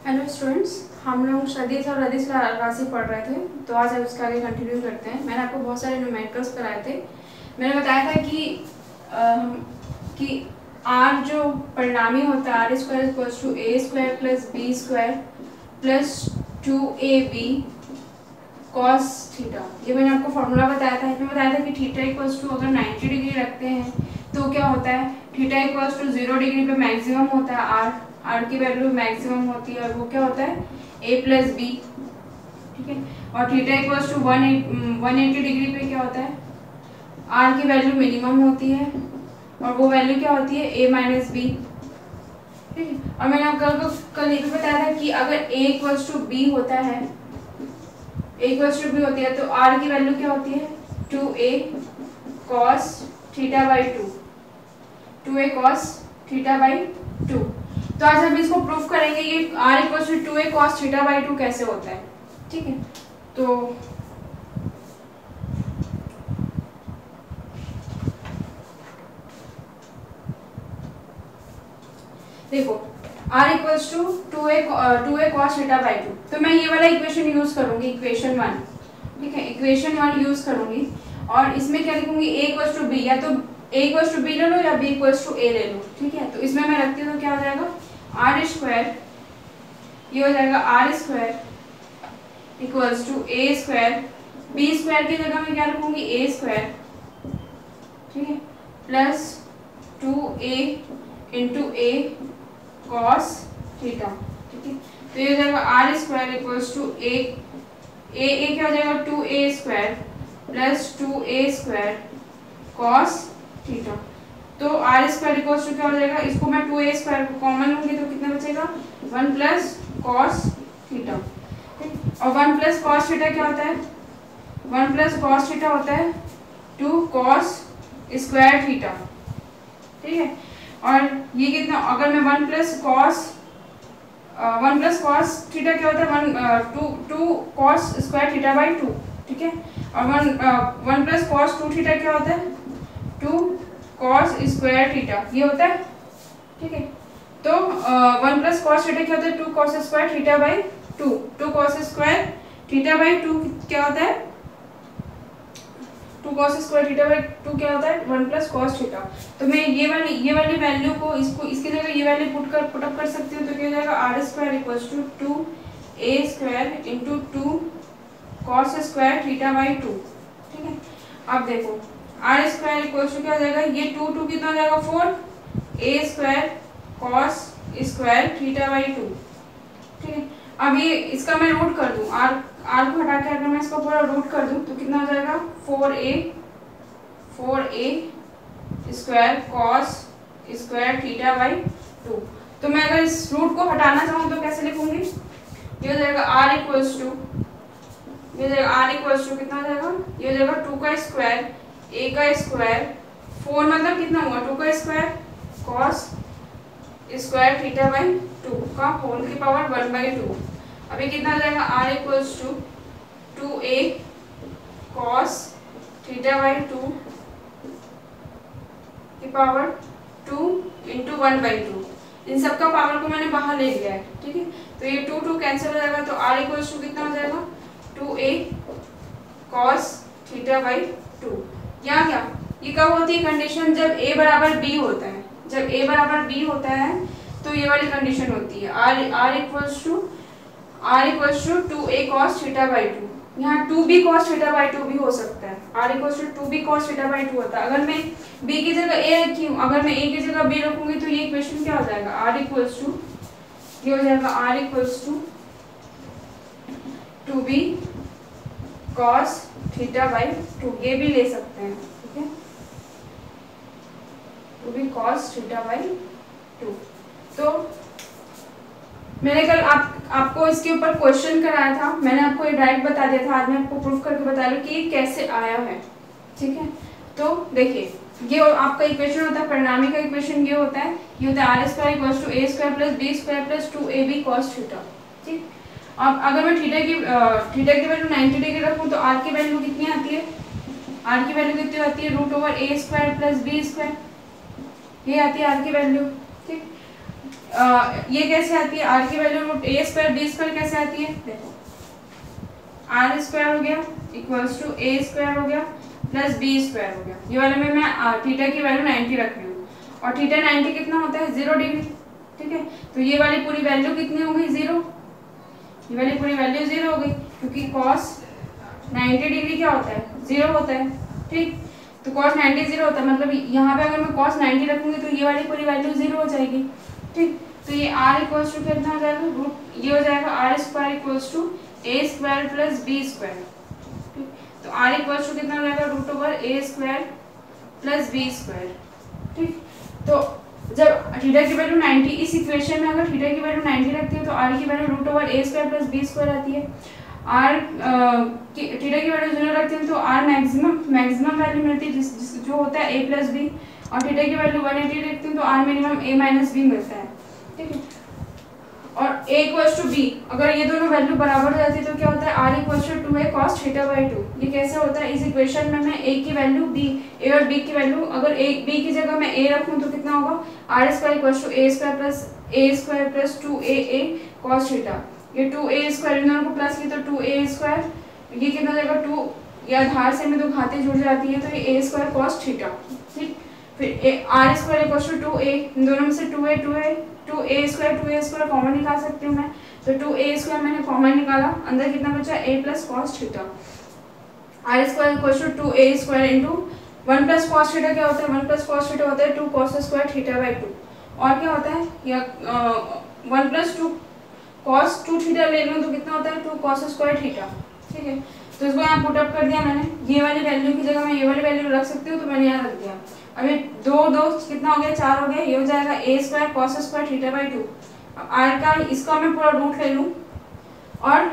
Hello students, हम लोग सदीस और रदीस राशि पढ़ रहे थे, तो आज अब उसका आगे कंटिन्यू करते हैं। मैंने आपको बहुत सारे न्यूमेरिकल्स कराए थे। मैंने बताया था कि आर जो परिणामी होता है, R square equals to A square plus B square plus 2ab cos theta. ये मैंने आपको फॉर्मूला बताया था। इसमें बताया था कि थीटा इक्वल्स टू अगर 90 डिग्री रखते हैं तो क्या होता है, थीटा इक्वल्स टू 0 डिग्री पे मैक्सिमम होता है, आर की वैल्यू मैक्सिमम होती है और वो क्या होता है a प्लस बी। ठीक है, और थीटा इक्वल्स टू 180 डिग्री पे क्या होता है, आर की वैल्यू मिनिमम होती है और वो वैल्यू क्या होती है a माइनस बी। ठीक है, और मैंने आपको कल ये भी बताया था कि अगर a इक्वल्स टू बी होता है, इक्वल्स टू बी होती है तो आर की वैल्यू क्या होती है 2a cos theta by 2a cos theta by 2। तो आज हम इसको प्रूफ करेंगे ये R equals to 2a cos theta by 2 कैसे होता है। ठीक है, तो देखो r equals to 2a cos theta by 2, तो मैं ये वाला इक्वेशन यूज करूंगी, इक्वेशन 1। ठीक है, इक्वेशन 1 यूज करूंगी और इसमें क्या लिखूंगी a इक्वल्स टू b, या तो a इक्वल्स टू b ले लो या b इक्वल्स टू a ले लो। ठीक है, तो इसमें मैं रखती हूँ तो क्या हो जाएगा आर स्क्वायर, ये हो जाएगा R square equals to a square, b square की जगह मैं क्या रखूंगी a स्क्वायर। ठीक है, plus 2a into a cos theta. ठीक है, तो ये हो जाएगा R square equals to A क्या हो जाएगा 2a square plus 2a square cos theta. तो आर स्क्वायर इक्वल्स टू क्या हो जाएगा, इसको मैं 2a स्क्वायर को कॉमन लूंगी तो कितना बचेगा 1 प्लस कॉस थीटा। ठीक, और 1 प्लस कॉस थीटा क्या होता है, 1 प्लस कॉस थीटा होता है 2 कॉस स्क्वायर थीटा। ठीक है, और ये कितना, अगर मैं 1 प्लस कॉस थीटा क्या होता है 2 कॉस स्क्वायर थीटा बाई 2। ठीक है, और 1 प्लस कॉस 2 थीटा क्या होता है 2 कॉस स्क्वायर थीटा, ये होता है। ठीक है, तो 1 प्लस कॉस थीटा क्या होता है 2 cos square theta by 2 cos square theta by 2 क्या होता है 2 cos स्क्वायर थीटा बाई 2 क्या होता है 1 प्लस कॉस थीटा। तो मैं ये वाली वैल्यू को इसकी जगह ये वैल्यू पुट अप कर सकती हूँ, तो क्या हो जाएगा R square equals to 2a square into 2 cos square theta by 2। ठीक है, अब देखो आर स्क्वायर इक्वल्स टू क्या हो जाएगा, ये 2 कितना हो जाएगा 4a square cos square theta by 2। ठीक है, अब ये इसका मैं रूट कर दूं, आर को हटा के अगर मैं इसका पूरा रूट कर दूं तो कितना हो जाएगा 4a square cos square theta by 2। तो मैं अगर इस रूट को हटाना चाहूँ तो कैसे लिखूंगी, ये हो जाएगा r इक्वल्स टू, ये हो जाएगा r इक्वल्स टू कितना हो जाएगा, ये हो जाएगा 2 का स्क्वायर a का स्क्वायर 4 मतलब कितना हुआ 2 का square cos square theta by 2 का होल की पावर 1/2। अभी कितना हो जाएगा r equals to 2a cos theta by 2 की पावर 2 इंटू 1/2। इन सब का पावर को मैंने बाहर ले लिया है। ठीक है, तो ये 2 कैंसिल हो जाएगा, तो r इक्वल्स टू कितना हो जाएगा 2a cos थीटा बाई 2। या क्या, ये कब होती है कंडीशन, जब a बराबर b होता है, जब a बराबर b होता है तो ये वाली कंडीशन होती है r equals to 2a cos theta by 2। यहाँ 2b cos थीटा बाई 2 भी हो सकता है, r equals to 2b cos theta by 2 होता है। अगर मैं b की जगह a रखी हूँ, अगर मैं a की जगह b रखूंगी तो ये इक्वेशन क्या हो जाएगा r इक्वल्स टू, ये हो जाएगा r equals to 2b cos theta by 2, ये भी ले सकते हैं। ठीक है, 2b cos थीटा बाई 2। तो मैंने कल आपको इसके ऊपर क्वेश्चन कराया था, मैंने आपको ये डायरेक्ट बता दिया था, आज मैं आपको प्रूफ करके बता रही हूँ कि ये कैसे आया है। ठीक है, तो देखिए ये आपका इक्वेशन होता है, परिणामी का इक्वेशन ये होता है R square equals to a square plus b square plus 2ab cos theta. ठीक, अब अगर मैं थीटा की वैल्यू 90 डिग्री रखूँ तो r की वैल्यू कितनी आती है, r की वैल्यू कितनी आती है √a square plus b square, ये आती है r की वैल्यू। ठीक, ये कैसे आती है, आर की वैल्यू रूट ए स्क्वायर बी स्क्वायर कैसे आती है, देखो आर स्क्वायर हो गया इक्वल्स टू ए स्क्वायर हो गया प्लस बी स्क्वायर हो गया। ये वाले में मैं थीटा की वैल्यू 90 रख रही हूँ और थीटा 90 कितना होता है 0 डिग्री, ठीक है। तो ये वाली पूरी वैल्यू कितनी हो गई 0, ये वाली पूरी वैल्यू 0 हो गई क्योंकि cos 90 डिग्री क्या होता है 0 होता है, ठीक। तो cos 90 0 होता है, मतलब यहाँ पे अगर मैं cos 90 रखूंगी तो ये वाली पूरी वैल्यू 0 हो जाएगी, ठीक। तो ये r इक्वल्स टू कितना हो जाएगा रूट, ये हो जाएगा R square equals to A square plus B square, ठीक। तो r इक्वल्स टू कितना हो जाएगा root over A square plus B square, ठीक। तो जब थीटा की वैल्यू 90, इस इक्वेशन में अगर थीटा की वैल्यू 90 रखती है तो r की value root over A square plus B square आती है। r थीटा की वैल्यू 0 रखते हैं तो r मैक्सिमम वैल्यू मिलती है जो होता है a प्लस बी, और थीटा की वैल्यू 180 रखते हैं तो r minimum a minus B मिलता है, ठीक है। और a इक्वल्स टू b, अगर ये दोनों वैल्यू बराबर हो जाती है तो क्या होता है r equals to 2a cos theta by 2। ये कैसे होता है, इस इक्वेशन में मैं a की वैल्यू b, a और b की वैल्यू अगर b की जगह मैं a रखूं तो कितना होगा r square equals to a square plus 2a cos theta. ये 2a स्क्वायर इन दोनों को प्लस की तो 2a स्क्वायर, ये कितना हो जाएगा 2, ये आधार से में दो घातें जुड़ जाती है तो ये a स्क्वायर cos थीटा, ठीक। फिर r square equals to 2a, इन दोनों में से 2a स्क्वायर कॉमन निकाल सकती हूँ मैं, तो 2a स्क्वायर मैंने कॉमन निकाला, अंदर कितना बचा a plus cos theta. r square equals to 2a square into 1 plus cos theta क्या होता है, 1 प्लस कॉस थीटा होता है 2 कॉस स्क्वायर थीटा बाई 2, और क्या होता है या 1 प्लस 2 कॉस 2 थीटा ले लूँ तो कितना होता है 2 कॉस स्क्वायर थीटा, ठीक है। तो इसको यहाँ पुट अप कर दिया मैंने, ये वाली वैल्यू की जगह मैं ये वाली वैल्यू रख सकती हूँ तो मैंने यहाँ रख दिया। अभी दो कितना हो गया 4 हो गया, ये हो जाएगा a square cos square theta by 2। अब r का इसका मैं पूरा रूट ले लूँ और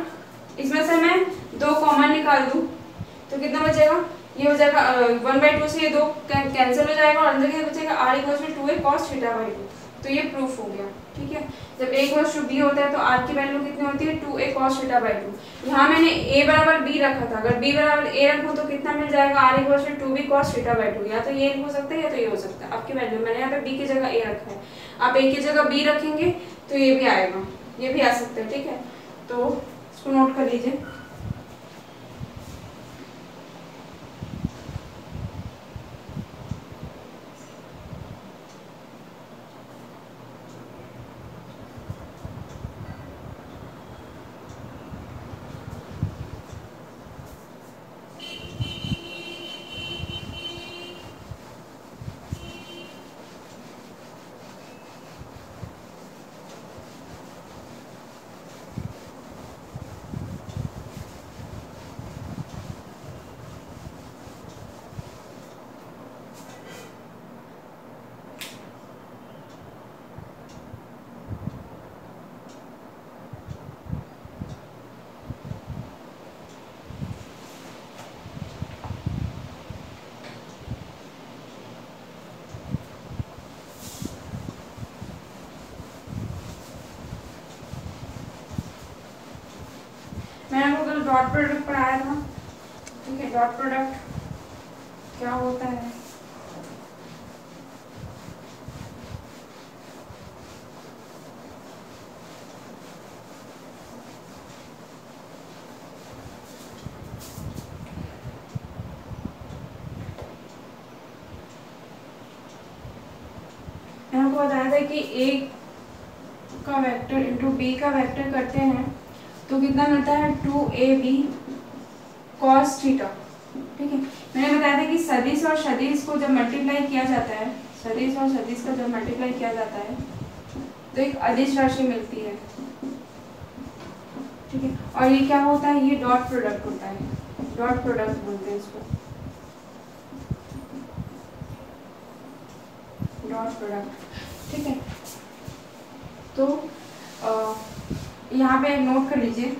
इसमें से मैं 2 कॉमन निकाल दूँ तो कितना बचेगा, ये हो जाएगा 1/2 से ये 2 कैंसिल हो जाएगा और अंदर क्या बचेगा r equals to 2a cos theta by 2। तो ये प्रूफ हो गया, ठीक है। जब a इक्वल्स टू b होता है तो r की वैल्यू कितनी होती है 2a cos थीटा बाई 2। यहाँ मैंने a बराबर b रखा था, अगर b बराबर a रखूँ तो कितना मिल जाएगा r equals to 2b cos theta by 2। या तो ये हो सकता है या तो ये हो सकता है, आपकी वैल्यू मैंने यहाँ पे b की जगह a रखा है, आप a की जगह b रखेंगे तो ये भी आएगा, ये भी आ सकता है, ठीक है। तो इसको नोट कर लीजिए। मैंने आपको कल डॉट प्रोडक्ट पढ़ाया था, ठीक है। डॉट प्रोडक्ट क्या होता है, मैंने आपको बताया था कि a का वेक्टर इंटू b का वेक्टर करते हैं तो कितना मिलता है 2ab cos थीटा, ठीक है। मैंने बताया था कि सदिश और सदिश को जब मल्टीप्लाई किया जाता है, सदिश और सदिश का जब मल्टीप्लाई किया जाता है तो एक अदिश राशि मिलती है, ठीक है। और ये क्या होता है, ये डॉट प्रोडक्ट होता है, डॉट प्रोडक्ट बोलते हैं इसको, डॉट प्रोडक्ट, ठीक है। तो यहाँ पे नोट कर लीजिए,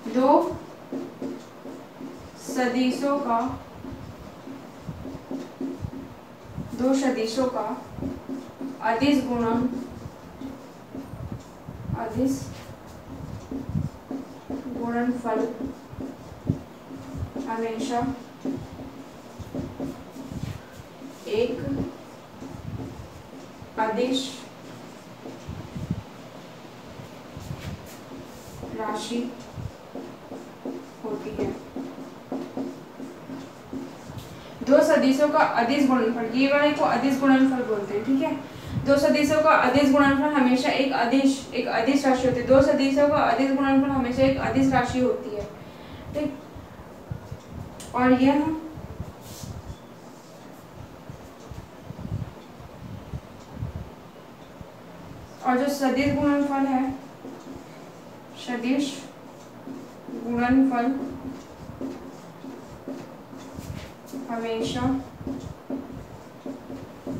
दो सदिशों का अदिश गुणनफल हमेशा एक अदिश राशि होती है। दो सदिशों का अदिश गुणनफल, ये वाले को अदिश गुणनफल बोलते हैं, ठीक है। दो सदिशों का अदिश गुणनफल हमेशा एक अदिश राशि होती है। दो सदिशों का अदिश गुणनफल हमेशा एक अदिश राशि होती है, ठीक। और यह और जो सदिश गुणनफल है, सदिश गुणनफल हमेशा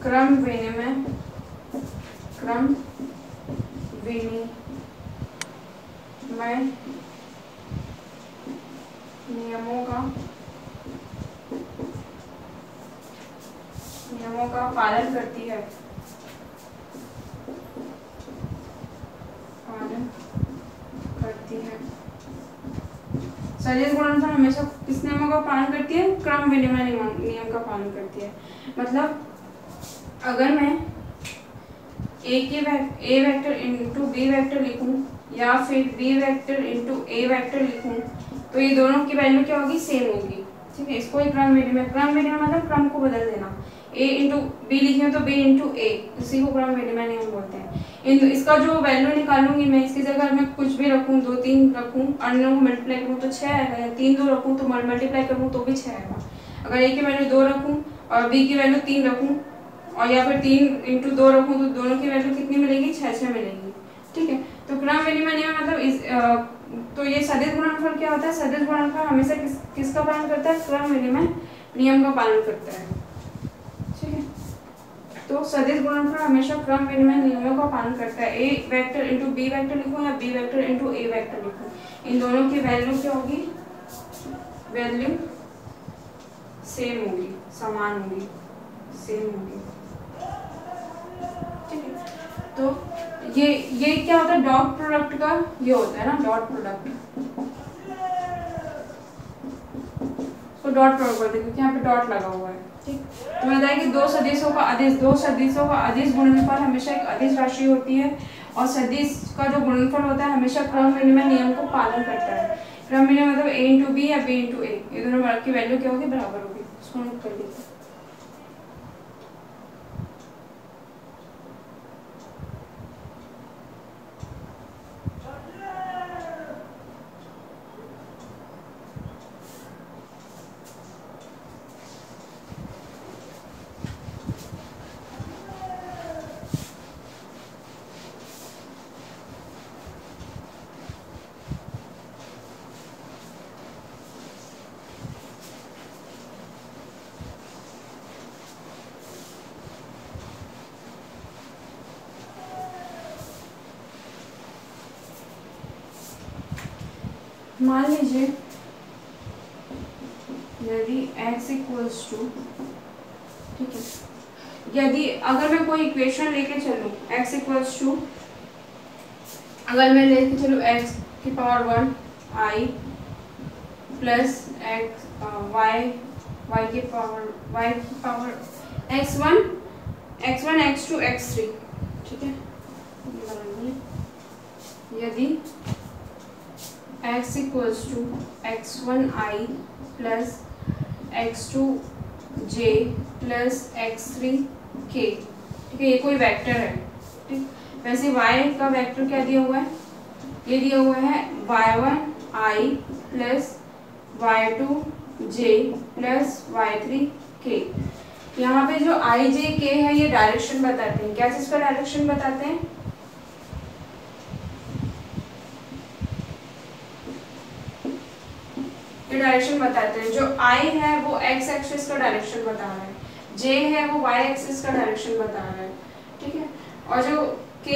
क्रम विनिमय नियमों का पालन करती है, सदिश गुणनफल हमेशा किस नियमों का पालन करती है? क्रम विनिमय नियम का पालन करती है। मतलब अगर मैं ए वेक्टर इंटू बी वेक्टर लिखूं या फिर बी वेक्टर इंटू ए वेक्टर लिखूं तो ये दोनों की वैल्यू क्या होगी? सेम होगी, ठीक है। इसको ही क्रम विनिमय मतलब क्रम को बदल देना। ए इंटू बी लिखे तो बी इंटू ए, इसी को क्रम विनिमय नियम बोलते हैं। इसका जो वैल्यू निकालूंगी मैं, इसकी जगह मैं कुछ भी रखूं, 2 3 रखूं, अन्य को मल्टीप्लाई करूं तो 6 आएगा, या 3 2 रखूं तो मल्टीप्लाई करूं तो भी 6 आएगा। अगर ए की वैल्यू 2 रखूं और बी की वैल्यू 3 रखूं और या फिर 3 इंटू 2 रखूं तो दोनों की वैल्यू कितनी मिलेगी? 6 मिलेगी, ठीक है। तो क्रम विनिमय नियम मतलब तो ये सदिश गुणनफल क्या होता है? सदिश गुणनफल हमेशा किसका पालन करता है? क्रम विनिमय नियम का पालन करता है, ठीक है। तो सदिश गुणनफल हमेशा क्रम विनिमय नियमों का पालन करता है। ए वेक्टर इंटू बी वेक्टर लिखूं या बी वेक्टर इंटू ए वेक्टर लिखूं, इन दोनों की वैल्यू क्या होगी? वैल्यू सेम होगी, समान होगी, सेम होगी, ठीक है। तो ये क्या होता है? डॉट प्रोडक्ट का ये होता है ना, डॉट प्रोडक्ट। तो डॉट प्रोडक्ट बोलते हैं क्योंकि यहाँ पे डॉट लगा हुआ है, ठीक। तो मैंने बताया कि दो सदिशों का अदिश गुणनफल हमेशा एक अदिश राशि होती है और सदिश का जो गुणनफल होता है हमेशा क्रम विनिमय नियम को पालन करता है। क्रम विनिमय मतलब ए इंटू बी या बी इंटू ए, ये दोनों की वैल्यू क्या होगी? बराबर होगी। इसको नोट कर लीजिए। मान लीजिए यदि x इक्वल्स टू, ठीक है, यदि अगर मैं कोई इक्वेशन लेके चलूं x इक्वल्स टू, अगर मैं लेके चलूं x की पावर 1 i प्लस y की पावर x1 x2 x3, ठीक है। यदि x equals to x1i plus x2j plus x3k, ठीक है, ये कोई वेक्टर है, ठीक। वैसे y का वेक्टर क्या दिया हुआ है? ये दिया हुआ है y1i plus y2j plus y3k। यहाँ पे जो i j k है ये डायरेक्शन बताते हैं। क्या चीज का डायरेक्शन बताते हैं? डायरेक्शन बताते हैं। जो I है वो x एक्सिस का डायरेक्शन बता रहा है, J है वो y एक्सिस का डायरेक्शन बता रहा है, ठीक है। और जो K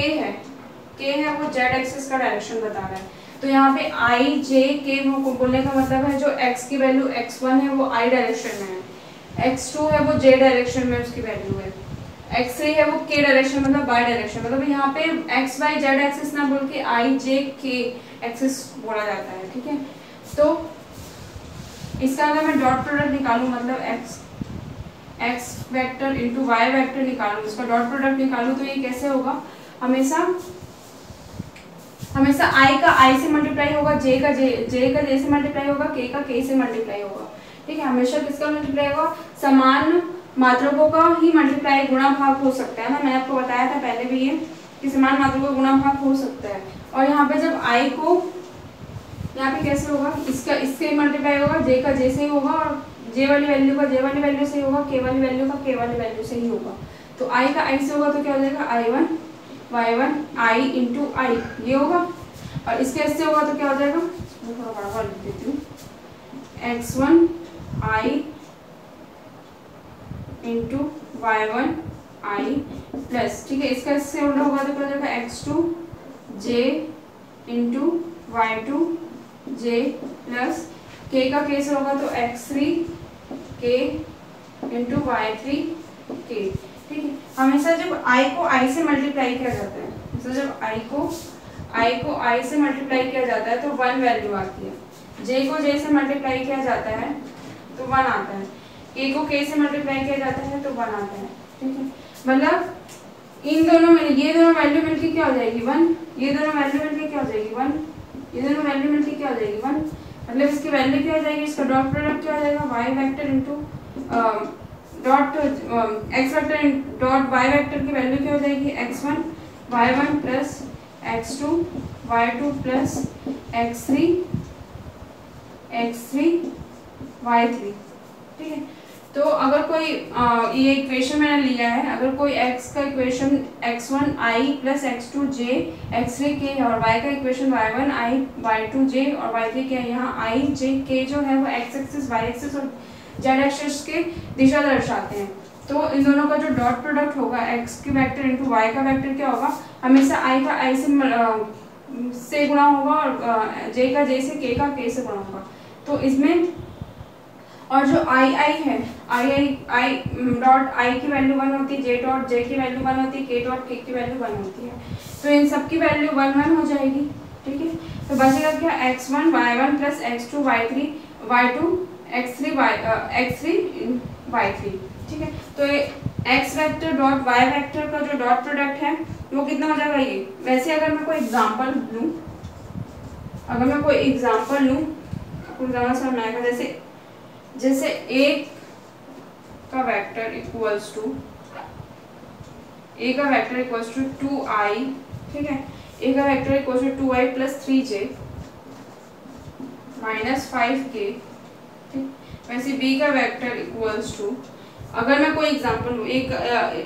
है वो z एक्सिस का डायरेक्शन बता रहा है। तो यहाँ पे I J K वो बोलने का मतलब है जो x की वैल्यू x1 है वो I डायरेक्शन में है, x2 है वो J डायरेक्शन में उसकी वैल्यू है, x3 है वो K डायरेक्शन मतलब y डायरेक्शन। मतलब यहाँ पे x y z एक्सिस ना बोल के I J K एक्सिस बोला जाता है, ठीक है। तो इसका अगर मैं डॉट प्रोडक्ट निकालूं मतलब x vector into y vector निकालूं, इसका डॉट प्रोडक्ट निकालूं तो ये कैसे होगा? हमेशा हमेशा i का i से मल्टीप्लाई होगा, j का j से मल्टीप्लाई होगा, k का k से मल्टीप्लाई होगा। ठीक है, हमेशा किसका मल्टीप्लाई होगा, समान मात्रकों का ही मल्टीप्लाई गुणा भाग हो सकता है ना, मैंने आपको बताया था पहले भी ये कि समान मात्रकों का गुणा भाग हो सकता है। और यहाँ पे जब i को यहाँ पे कैसे होगा, इसका इससे मल्टीप्लाई होगा, j का j से ही होगा, और j वाली वैल्यू का j वाली वैल्यू से ही होगा, k वाली वैल्यू का k वाली वैल्यू से ही होगा। तो i का i से होगा तो क्या हो जाएगा, i1 y1 i इंटू आई ये होगा, और इसके इससे होगा तो क्या हो जाएगा, थोड़ा बड़ा लिख देती हूँ, x1 i into y1 i plus, ठीक है, इसका इससे उल्टा होगा तो क्या हो जाएगा, x2 j into y2 j plus k का k से होगा तो x3 k into y3 k। ठीक है, हमेशा जब i को i से मल्टीप्लाई किया जाता है, तो जब i को i से मल्टीप्लाई किया जाता है तो 1 वैल्यू आती है, j को j से मल्टीप्लाई किया जाता है तो 1 आता है, k को k से मल्टीप्लाई किया जाता है तो 1 आता है। ठीक है, मतलब इन दोनों में ये दोनों वैल्यू मिलके क्या हो जाएगी 1, ये दोनों वैल्यू मिलके क्या हो जाएगी 1, ये दोनों वैल्यू मिलके क्या हो जाएगी 1, मतलब इसकी वैल्यू क्या हो जाएगी, इसका डॉट प्रोडक्ट क्या हो जाएगा, y vector into dot X vector dot Y vector की वैल्यू क्या हो जाएगी, x1 y1 plus x2 y2 plus x3 y3। ठीक है, तो अगर कोई ये इक्वेशन मैंने लिया है, अगर कोई x का equation x1 i plus x2 j x3 k और y का equation y1 i y2 j और y3 k, यहाँ i j k जो है वो x एक्सिस y एक्सिस और z एक्सिस के दिशा दर्शाते हैं। तो इन दोनों का जो डॉट प्रोडक्ट होगा x के वेक्टर इनटू y का वेक्टर क्या होगा, हमेशा i का i से गुणा होगा और j का j से k का k से गुणा होगा। तो इसमें और जो i है, i डॉट i की वैल्यू 1 होती है, j डॉट j की वैल्यू 1 होती है, k डॉट k की वैल्यू 1 होती है। तो इन सब की वैल्यू 1 1 हो जाएगी। ठीक है, तो बचेगा क्या, x1 y1 plus x2 y3 y2 x3 y3। ठीक है, तो ये x vector dot y vector का जो डॉट प्रोडक्ट है वो कितना हो जाएगा ये। वैसे अगर मैं कोई एग्जांपल लूँ, आपको ज़्यादा समझ में आएगा, जैसे a का वेक्टर इक्वल्स टू 2i, ठीक है, a का vector equals to 2i plus 3j minus 5k। ठीक, वैसे b का वेक्टर इक्वल्स टू, अगर मैं कोई एग्जांपल लूँ, एक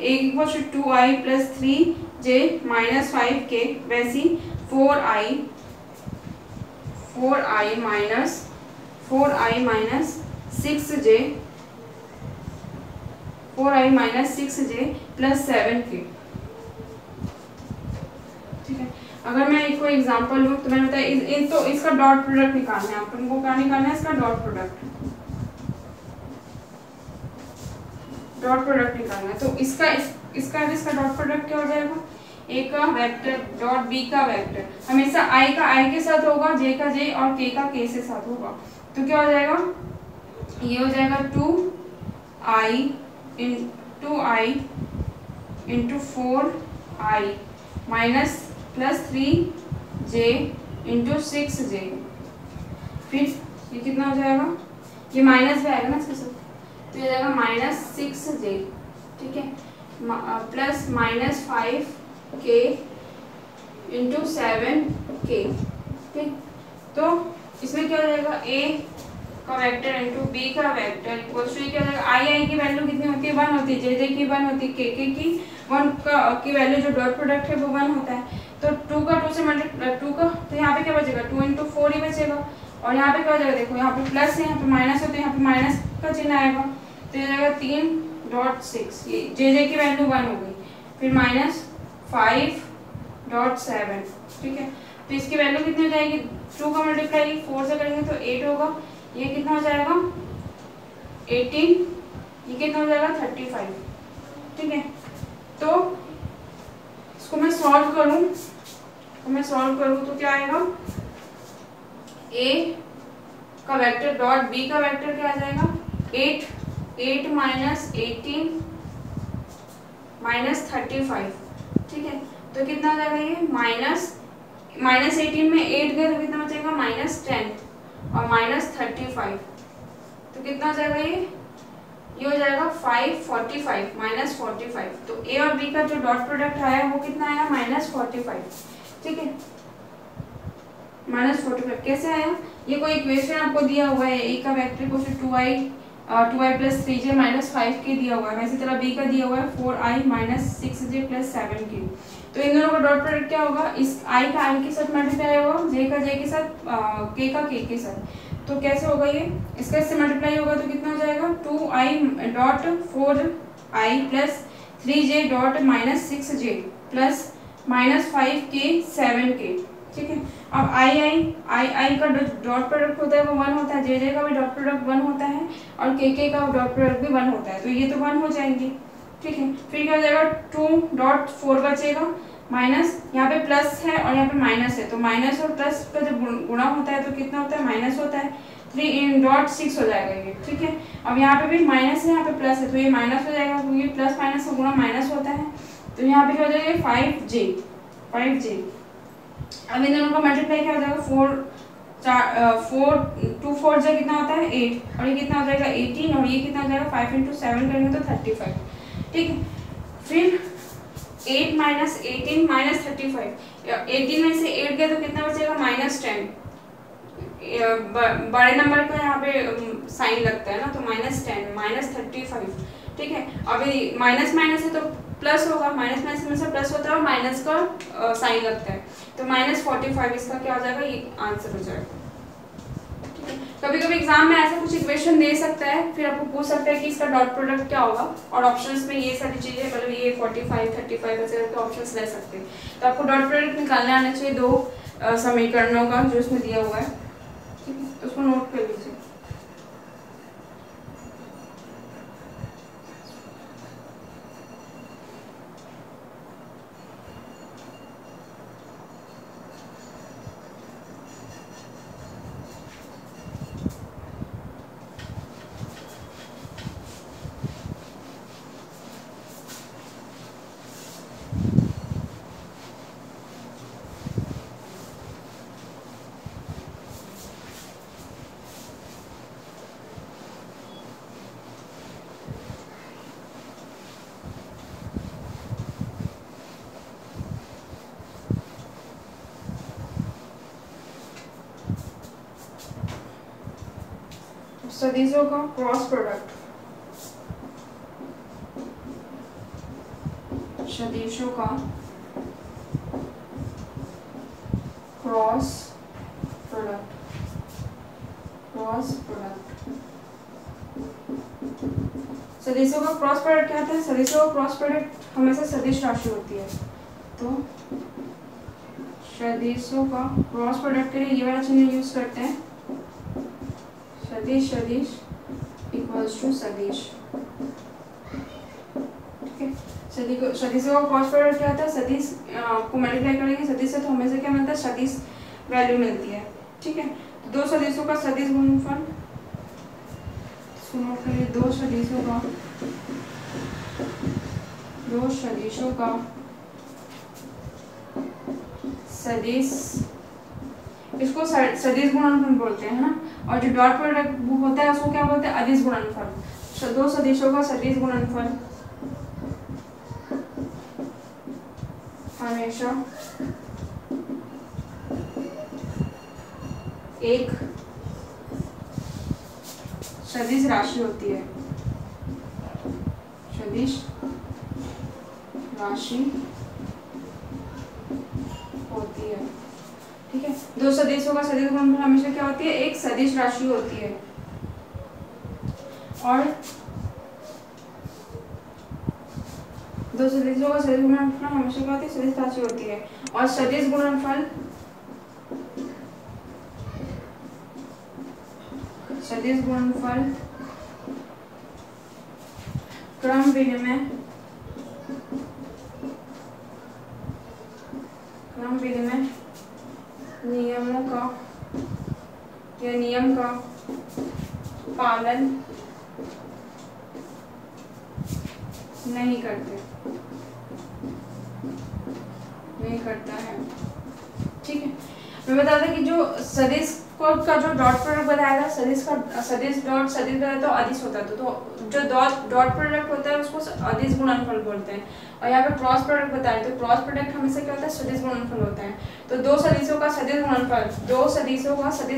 equals to 2i plus 3j minus 5k, वैसी 4i minus 6j plus 7k। ठीक है, अगर मैं एक कोई एग्जांपल लूँ तो मैंने बताया तो इसका डॉट प्रोडक्ट निकालना है, आप तुमको क्या निकालना है, इसका डॉट प्रोडक्ट निकालना है। तो इसका डॉट प्रोडक्ट क्या हो जाएगा, a का वेक्टर डॉट b का वेक्टर हमेशा i का i के साथ होगा, j का j और k का k से साथ होगा। तो क्या हो जाएगा, ये हो जाएगा 2i into 4i minus plus 3j into 6j। फिर ये कितना हो जाएगा, ये माइनस भी आएगा ना इसके साथ, तो ये जाएगा माइनस 6j। ठीक है, plus minus 5k into 7k। ठीक, तो इसमें क्या हो जाएगा, a का वेक्टर इंटू b का वेक्टर इक्वल्स टू क्या हो जाएगा, i की वैल्यू कितनी होती है, 1 होती है, j की 1 होती है, k की 1 की वैल्यू जो डॉट प्रोडक्ट है वो 1 होता है। तो 2 का 2 से मल्टीप्लाई, 2 का, तो यहाँ पे क्या बचेगा, 2 इंटू 4 ही बचेगा, और यहाँ पे क्या हो जाएगा, देखो यहाँ पे प्लस है, यहाँ पे माइनस है, तो यहाँ पे माइनस का चिन्ह आएगा, तो ये जाएगा 3.6, ये जे की वैल्यू 1 हो गई, फिर माइनस 5.7। ठीक है, तो इसकी वैल्यू कितनी हो जाएगी, 2 का मल्टीप्लाई 4 से करेंगे तो 8 होगा, ये कितना हो जाएगा 18, ये कितना हो जाएगा 35। ठीक है, तो इसको मैं सॉल्व करूँ तो क्या आएगा, a का वेक्टर डॉट b का वेक्टर क्या आ जाएगा, 8 माइनस 18 माइनस 35। ठीक है, तो कितना आ जाएगा, ये माइनस -18 में 8 गए तो कितना बचेगा -10 और -35, तो कितना हो जाएगा ये हो जाएगा 545 -45। तो ए और बी का जो डॉट प्रोडक्ट आया वो कितना आया -45, ठीक है -45 कैसे आया, ये कोई इक्वेशन आपको दिया हुआ है, ए का vector question 2i + 3j - 5k दिया हुआ है, वैसे तरह बी का दिया हुआ है 4i - 6j + 7k। तो इन दोनों का डॉट प्रोडक्ट क्या होगा, इस i का i के साथ मल्टीप्लाई होगा, j का j के साथ, k का k के साथ। तो कैसे होगा ये, इसका इससे मल्टीप्लाई होगा तो कितना हो जाएगा 2i dot 4i + 3j dot -6j + -5k 7k, ठीक है। अब आई का डॉट प्रोडक्ट होता है वो 1 होता है, जे का भी डॉट प्रोडक्ट 1 होता है और के का डॉट प्रोडक्ट भी 1 होता है, तो ये तो 1 हो जाएंगे, ठीक है। फिर क्या हो जाएगा 2.4 बचेगा, माइनस यहाँ पे प्लस है और यहाँ पे माइनस है, तो माइनस और प्लस का जब गुणा होता है तो कितना होता है माइनस होता है, 3.6 हो जाएगा ये, ठीक है। अब यहाँ पे भी माइनस है, यहाँ पे प्लस है, तो ये माइनस हो जाएगा क्योंकि प्लस माइनस का गुणा माइनस होता है, तो यहाँ पे क्या हो जाएगा 5j। अब इन दोनों का मल्टीप्लाई क्या हो जाएगा 2 4 जा कितना होता है 8 और ये कितना हो जाएगा 18 और ये कितना हो जाएगा 5 × 7 करेंगे तो 35, ठीक है। फिर 8 - 18 - 35, 18 में से 8 गया तो कितना बचेगा -10, बड़े नंबर का यहाँ पे साइन लगता है ना, तो -10 -35, ठीक है। अभी माइनस माइनस है तो प्लस होगा, माइनस माइनस में से प्लस होता है और माइनस का साइन लगता है, तो -45 इसका क्या हो जाएगा, ये आंसर हो जाएगा, ठीक है। कभी कभी एग्जाम में ऐसा कुछ इक्वेशन दे सकता है, फिर आपको पूछ सकता है कि इसका डॉट प्रोडक्ट क्या होगा, और ऑप्शंस में ये सारी चीजें, मतलब ये 45 35 ऐसे के ऑप्शंस ले सकते हैं। तो आपको डॉट प्रोडक्ट निकालने आना चाहिए दो समीकरणों का जो इसमें दिया हुआ है, ठीक है, तो उसको नोट कर लीजिए। सदिशों का क्रॉस प्रोडक्ट, सदिशों का क्रॉस प्रोडक्ट, सदिशों का क्रॉस प्रोडक्ट क्या होता है, सदिशों का क्रॉस प्रोडक्ट हमेशा सदिश राशि होती है, तो सदिशों का क्रॉस प्रोडक्ट के लिए ये वाला चिन्ह यूज करते हैं, सदिश इक्वल्स टू सदिश, ठीक है। सदिशों का क्रॉस प्रोडक्ट क्या होता है, सदिश को मल्टीप्लाई करेंगे सदिश से तो हमेशा क्या मिलता है सदिश वैल्यू मिलती है, ठीक है। तो दो सदिशों का सदिश गुणनफल, सुनो फिर दो सदिशों का सदिश, इसको सदिश गुणनफल बोलते हैं ना, और जो डॉट प्रोडक्ट होता है उसको क्या बोलते हैं अदिश गुणनफल। दो सदिशों का सदिश गुणनफल हमेशा एक सदिश राशि होती है, सदिश राशि होती है, ठीक है। दो सदिशों का सदिश गुणनफल हमेशा क्या होती है, एक सदिश राशि होती है, और दो सदिशों का सदिश गुणनफल हमेशा क्या होती है, सदिश राशि होती है, और सदिश गुणनफल क्रम विनिमय नियमों का या नियम का पालन नहीं करता है, ठीक है, मैं बता था कि जो सदिश का जो डॉट प्रोडक्ट बताया था, सदिश डॉट सदिश बताया तो अदिश होता था, तो जो डॉट प्रोडक्ट होता है उसको अदिश गुणनफल बोलते हैं। और यहाँ पे क्रॉस प्रोडक्ट बताया तो क्रॉस प्रोडक्ट हमेशा क्या होता है, सदिश गुणनफल होता है। तो दो सदिशों का सदिश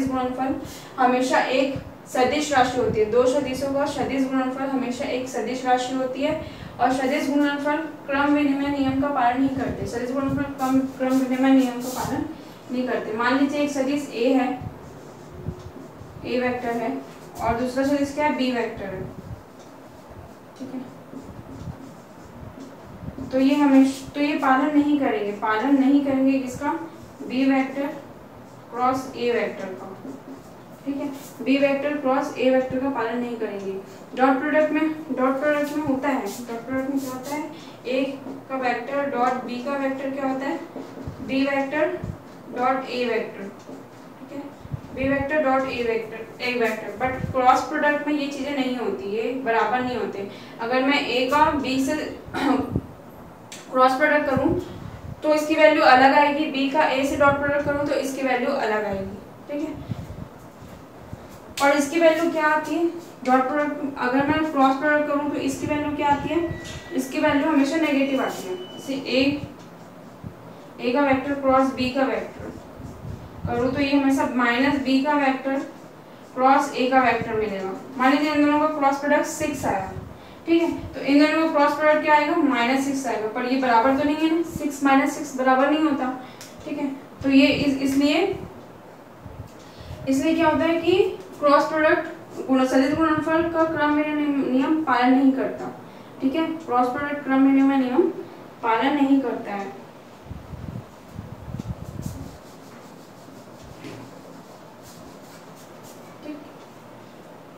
गुणनफल हमेशा एक सदिश राशि होती है। दो सदिशों का सदिश गुणनफल हमेशा एक सदिश राशि होती है। और सदिश गुणनफल क्रम विनिमय नियम का पालन नहीं करते। सदिश गुणनफल क्रम विनिमय नियम का पालन नहीं करते। मान लीजिए एक सदिश ए है, ए वेक्टर है, और दूसरा सदिश क्या है, बी वेक्टर है, ठीक है। तो ये पालन नहीं करेंगे किसका, B vector cross A vector का, ठीक है। B vector cross A vector का पालन नहीं करेंगे। डॉट प्रोडक्ट में होता है, डॉट प्रोडक्ट में क्या होता है, ए का वेक्टर डॉट बी का वेक्टर क्या होता है, B vector dot A vector, ठीक है, B vector dot A vector. But cross product में ये चीजें नहीं होती, ये बराबर नहीं होते। अगर मैं ए का बी से क्रॉस प्रोडक्ट करूं तो इसकी वैल्यू अलग आएगी, बी का ए से डॉट प्रोडक्ट करूं तो इसकी वैल्यू अलग आएगी, ठीक है। और इसकी वैल्यू क्या आती है, डॉट प्रोडक्ट अगर मैं क्रॉस प्रोडक्ट करूं तो इसकी वैल्यू क्या आती है, इसकी वैल्यू हमेशा नेगेटिव आती है। जैसे ए का वेक्टर क्रॉस बी का वेक्टर करूँ तो ये हमेशा माइनस बी का वेक्टर क्रॉस ए का वेक्टर मिलेगा। मान लीजिए इन दोनों का क्रॉस प्रोडक्ट 6 आया, ठीक है, तो इन दोनों का क्रॉस प्रोडक्ट क्या आएगा, -6 आएगा। पर ये बराबर तो नहीं है ना, 6 - 6 बराबर नहीं होता, ठीक है। तो ये इसलिए क्या होता है कि क्रॉस प्रोडक्ट सदिश गुणनफल का क्रम विनिमय नियम पालन नहीं करता, ठीक है। क्रॉस प्रोडक्ट क्रम विनिमय नियम पालन नहीं करता है।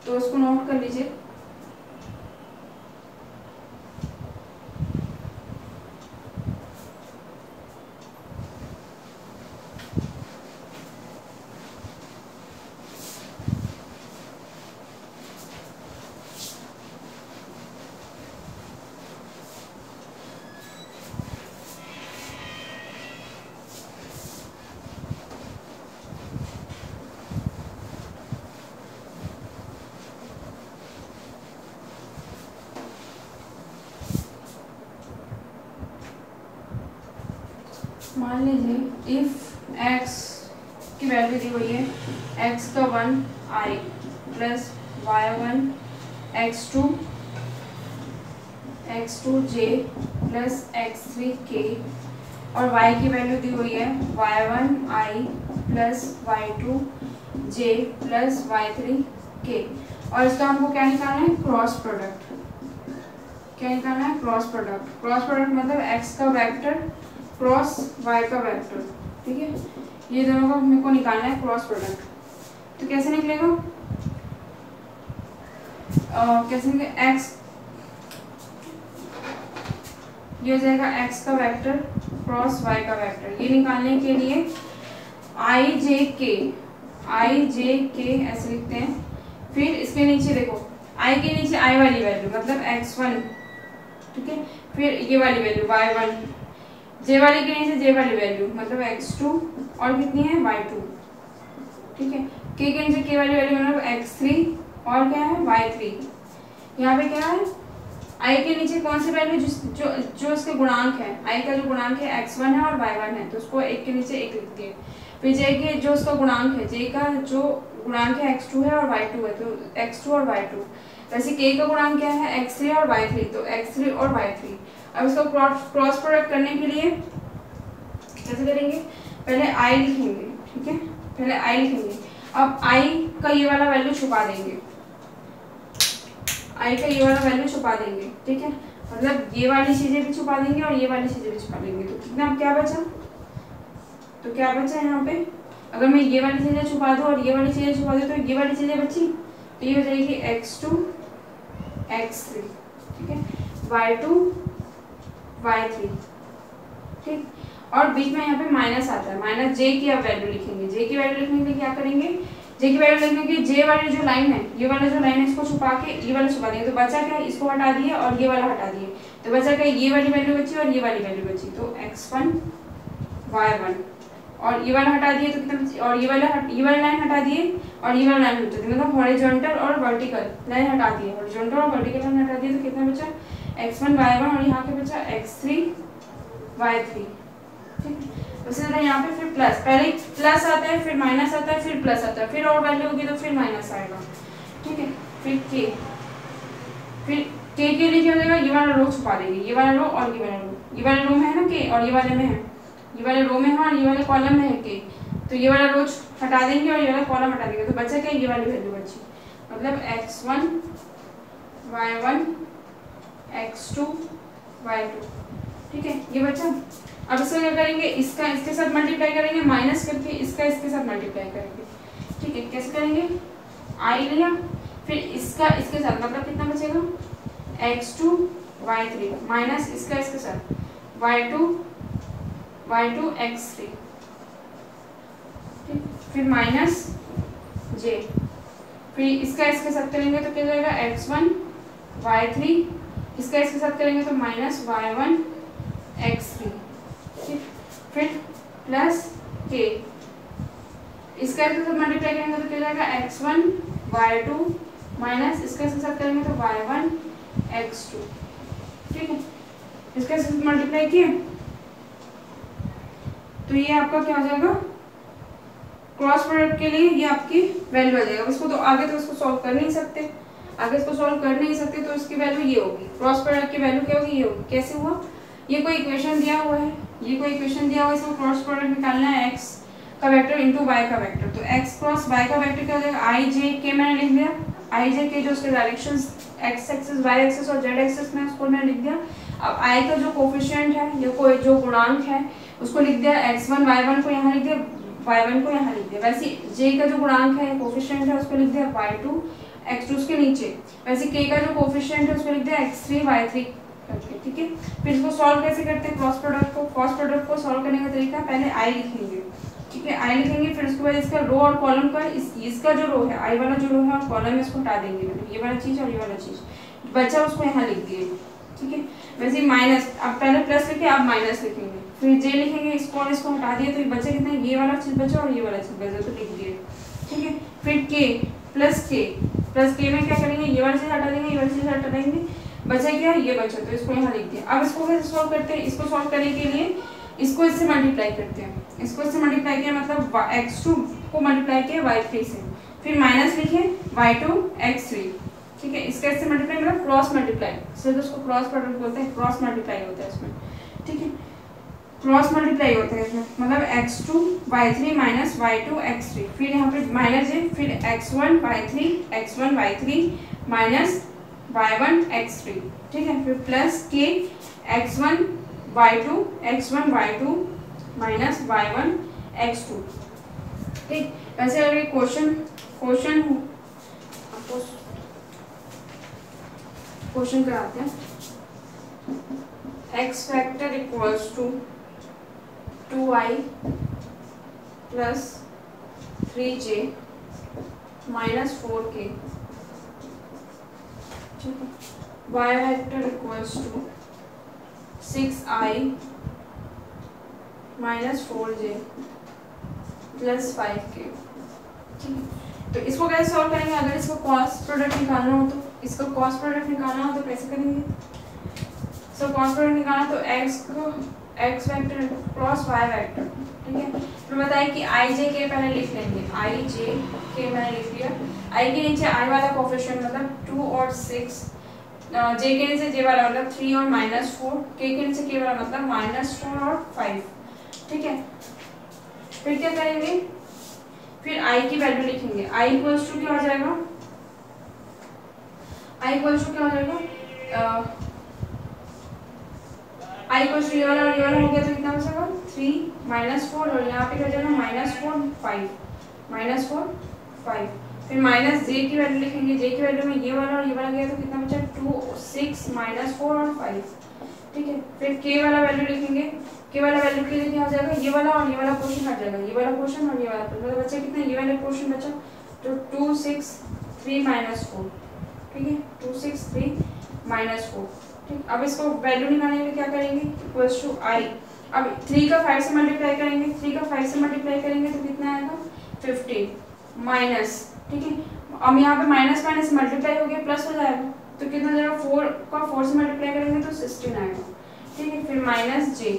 तो इसको नोट कर लीजिए। मान लीजिए इफ x की वैल्यू दी हुई है, x का 1i plus y1 x2j plus x3k, और y की वैल्यू दी हुई है y1i plus y2j plus y3k। और इसका हमको क्या निकालना है, क्रॉस प्रोडक्ट। क्या निकालना है, क्रॉस प्रोडक्ट। क्रॉस प्रोडक्ट मतलब x का वेक्टर क्रॉस y का वेक्टर, ठीक है। ये दोनों का मेरे को निकालना है क्रॉस प्रोडक्ट। तो कैसे निकलेगा, x ये हो जाएगा x का वेक्टर क्रॉस y का वेक्टर। ये निकालने के लिए i j k ऐसे लिखते हैं। फिर इसके नीचे देखो, i के नीचे i वाली वैल्यू मतलब x1, ठीक है। फिर ये वाली वैल्यू y1, j वाली के नीचे j वाली वैल्यू मतलब x2, और कितनी है y2, ठीक है। k के नीचे k वाली वैल्यू मतलब x3, और क्या है y3। यहाँ पे क्या है, i के नीचे कौन सी वैल्यू जो इसके गुणांक है, i का जो गुणांक है x1 है और y1 है, तो उसको एक के नीचे एक लिख दिए। फिर j के जो उसका गुणांक है, j का जो गुणांक है x2 है और y2 है, तो x2 और y2। वैसे k का गुणांक क्या है, x3 और y3, तो x3 और y3। अब इसको क्रॉस प्रोडक्ट करने के लिए कैसे करेंगे, पहले i लिखेंगे, ठीक है, पहले i लिखेंगे। अब i का ये वाला वैल्यू छुपा देंगे, i का ये वाला वैल्यू छुपा देंगे, ठीक है। मतलब ये वाली चीजें भी छुपा देंगे और ये वाली चीजें भी छुपा देंगे। तो कितना क्या बचा, तो क्या बचा यहाँ पे, अगर मैं ये वाली चीजें छुपा दूँ और ये वाली चीजें छुपा दूँ तो ये वाली चीजें बची, तो ये हो जाएगी x2 x3, ठीक है, y2 y3, ठीक। और बीच में यहाँ पे माइनस आता है, माइनस j की अब वैल्यू लिखेंगे। j की वैल्यू लिखने के लिए क्या करेंगे, j की वैल्यू लिखने के लिए j वाली जो लाइन है, ये वाला जो लाइन है इसको छुपा के ये वाला छुपा देंगे। तो बचा क्या, इसको हटा दिए और ये वाला हटा दिए, तो बचा क्या, ये वाली वैल्यू बची और ये वाली वैल्यू बची। तो x1 y1 और ये वाला हटा दिए तो कितना, और ये वाला लाइन हटा दिए और ये वाला लाइन हटा दिए, मतलब हॉरिजॉन्टल और वर्टिकल लाइन हटा दिए, हॉरिजॉन्टल और वर्टिकल लाइन हटा दिए तो कितना बचा x1 y1 और यहाँ पे बचा x3 y3। ठीक है, उसी तरह यहाँ पे फिर प्लस, पहले प्लस आता है फिर माइनस आता है फिर प्लस आता है, फिर और वैल्यू होगी तो फिर माइनस आएगा। ठीक है, फिर के, फिर के लिए क्या हो जाएगा, ये वाला रो छुपा देंगे, ये वाला रो और ये वाला रो, ये वाले रो में है ना के और ये वाले में है, ये वाले रो में है और ये वाले कॉलम में है के, तो ये वाला रो हटा देंगे और ये वाला कॉलम हटा देंगे, तो बचा क्या, ये वाली वैल्यू बची, मतलब x1 y1 x2 y2। ठीक है, ये बचा। अब इसका क्या करेंगे, इसका इसके साथ मल्टीप्लाई करेंगे, माइनस करके इसका इसके साथ मल्टीप्लाई करेंगे। ठीक है, कैसे करेंगे, आई लिया फिर इसका इसके साथ, मतलब कितना बचेगा x2 y3 माइनस इसका इसके साथ y2 x3। ठीक, फिर माइनस j, फिर इसका इसके साथ करेंगे तो क्या जाएगा x1 y3, इसका इसके साथ करेंगे तो माइनस y1 x3। ठीक, फिर प्लस k, इसका इसके साथ मल्टीप्लाई करेंगे तो क्या जाएगा x1 y2 माइनस इसका इसके साथ करेंगे तो y1 x2। ठीक है, इसका इसके साथ मल्टीप्लाई किए तो ये आपका क्या हो जाएगा, क्रॉस प्रोडक्ट के लिए ये आपकी वैल्यू आ जाएगा। इसको तो आगे तो इसको सॉल्व कर नहीं सकते, आगे इसको सॉल्व कर नहीं सकते तो इसकी वैल्यू ये होगी, क्रॉस प्रोडक्ट की वैल्यू क्या होगी, ये होगी। कैसे हुआ, ये कोई इक्वेशन दिया हुआ है, ये कोई इक्वेशन दिया हुआ है, इसको क्रॉस प्रोडक्ट निकालना है x का वेक्टर इनटू y का वेक्टर, तो x क्रॉस y का वेक्टर क्या हो जाएगा, i j k मैंने लिख दिया, i j k जो उसके directions x axis y axis और z एक्सिस में उसको मैंने लिख दिया। अब i का जो कोफिशिएंट है या कोई जो गुणांक है उसको लिख दिया, x1 y1 को यहाँ लिख दिया, y1 को यहाँ लिख दिया। वैसे j का जो गुणांक है कोफिशिएंट है उसको लिख दिया y2 x2 उसके नीचे, वैसे k का जो कोफिशिएंट है उसको लिख दिया x3 y3 करके। ठीक है, फिर इसको सॉल्व कैसे करते हैं, क्रॉस प्रोडक्ट को, क्रॉस प्रोडक्ट को सॉल्व करने का तरीका, पहले i लिखेंगे। ठीक है, i लिखेंगे, फिर उसके बाद इसका रो और कॉलम का इसका जो रो है i वाला जो रो है और कॉलम में इसको हटा देंगे, ये वाला चीज और ये वाला चीज बचा उसको यहाँ लिख दिए। ठीक है, वैसे माइनस, अब पहले प्लस लिखे अब माइनस लिखेंगे, फिर j लिखेंगे, इसको और इसको हटा दिए तो ये बचा कितना, ये वाला चीज बचा और ये वाला चीज बचा तो लिख दिए। ठीक है, फिर k प्लस k में क्या करेंगे, ये वाला चीज हटा देंगे, ये वाला चीज हटा देंगे, बचा क्या, ये बचा तो इसको यहाँ लिख दिया। अब इसको कैसे सॉल्व करते हैं, इसको सॉल्व करने के लिए इसको इससे मल्टीप्लाई करते हैं, इसको इससे मल्टीप्लाई किया मतलब x2 को मल्टीप्लाई किया y3 से, फिर माइनस लिखे y2 x3। ठीक है, इसका इससे मल्टीप्लाई मतलब क्रॉस मल्टीप्लाई, इसलिए तो उसको क्रॉस प्रोडक्ट बोलते हैं, क्रॉस मल्टीप्लाई होता है इसमें। ठीक है, क्रॉस मल्टीप्लाई होता है इसमें, मतलब x2 y3 minus y2 x3, फिर यहाँ पे माइनस है, फिर x1 y3 minus y1 x3। ठीक है, फिर plus k x1 y2 minus y1 x2। ठीक, वैसे अगर क्वेश्चन कराते हैं, x factor equals to 2i plus 3j minus 4k, y factor equals to 6i minus 4j plus 5k। ठीक है, तो इसको कैसे सॉल्व करेंगे, अगर इसको कॉस्ट प्रोडक्ट निकालना हो तो, इसको कॉस्ट प्रोडक्ट निकालना हो तो कैसे करेंगे, सो कॉस्ट प्रोडक्ट निकालना तो x vector cross y vector. ठीक है, तो बताइए कि i j k पहले लिख लेंगे, i j k मैंने लिख दिया, i के नीचे i वाला कोफिशिएंट मतलब 2 और 6, j के नीचे j वाला मतलब 3 और -4, k के नीचे k वाला मतलब -4 और 5। ठीक है, फिर क्या करेंगे, फिर i की वैल्यू लिखेंगे, i इक्वल्स टू क्या हो जाएगा, i इक्वल्स टू क्या हो जाएगा, i इक्वल्स टू ये वाला और ये वाला हो गया तो कितना बचेगा 3 -4 और यहाँ पे क्या हो जाएगा -4 5, फिर माइनस j की वैल्यू लिखेंगे, j की वैल्यू में ये वाला और ये वाला गया तो कितना बचा 2 6 -4 और 5। ठीक है, फिर k वाला वैल्यू लिखेंगे, k वाला वैल्यू के लिए क्या हो जाएगा, ये वाला और ये वाला पोर्शन हट जाएगा, ये वाला पोर्शन और ये वाला पोर्शन, मतलब बचा कितना, ये वाला पोर्शन बचा तो 2 6 3 -4। ठीक है, 2 6 3 -4। ठीक, अब इसको वैल्यू निकालने के लिए क्या करेंगे, इक्वल्स टू i अब 3 का 5 से मल्टीप्लाई करेंगे, 3 का 5 से मल्टीप्लाई करेंगे तो कितना आएगा 15 माइनस, ठीक है। अब यहाँ पे माइनस माइनस मल्टीप्लाई हो गया प्लस हो जाएगा तो कितना जाएगा 4 का 4 से मल्टीप्लाई करेंगे तो 16 आएगा, ठीक है। फिर माइनस जे,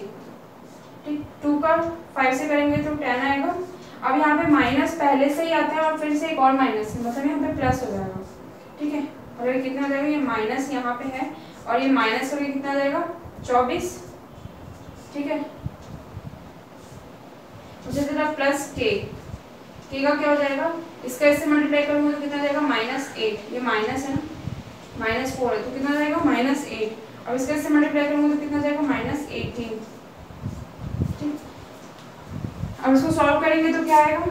ठीक, 2 का 5 से करेंगे तो 10 आएगा। अब यहाँ पे माइनस पहले से ही आता है और फिर से एक और माइनस है, मतलब यहाँ पे प्लस हो जाएगा, ठीक है। और ये कितना हो जाएगा, ये माइनस यहाँ पे है और ये माइनस करके कितना आ जाएगा 24, ठीक है। उसी तरह प्लस के का क्या हो जाएगा, इसका इससे मल्टीप्लाई करूंगा तो कितना जाएगा -8, ये माइनस है ना, -4 है तो कितना जाएगा -8। अब इसका इससे मल्टीप्लाई करूंगा तो कितना जाएगा -18, ठीक। अब इसको सॉल्व करेंगे तो क्या आएगा,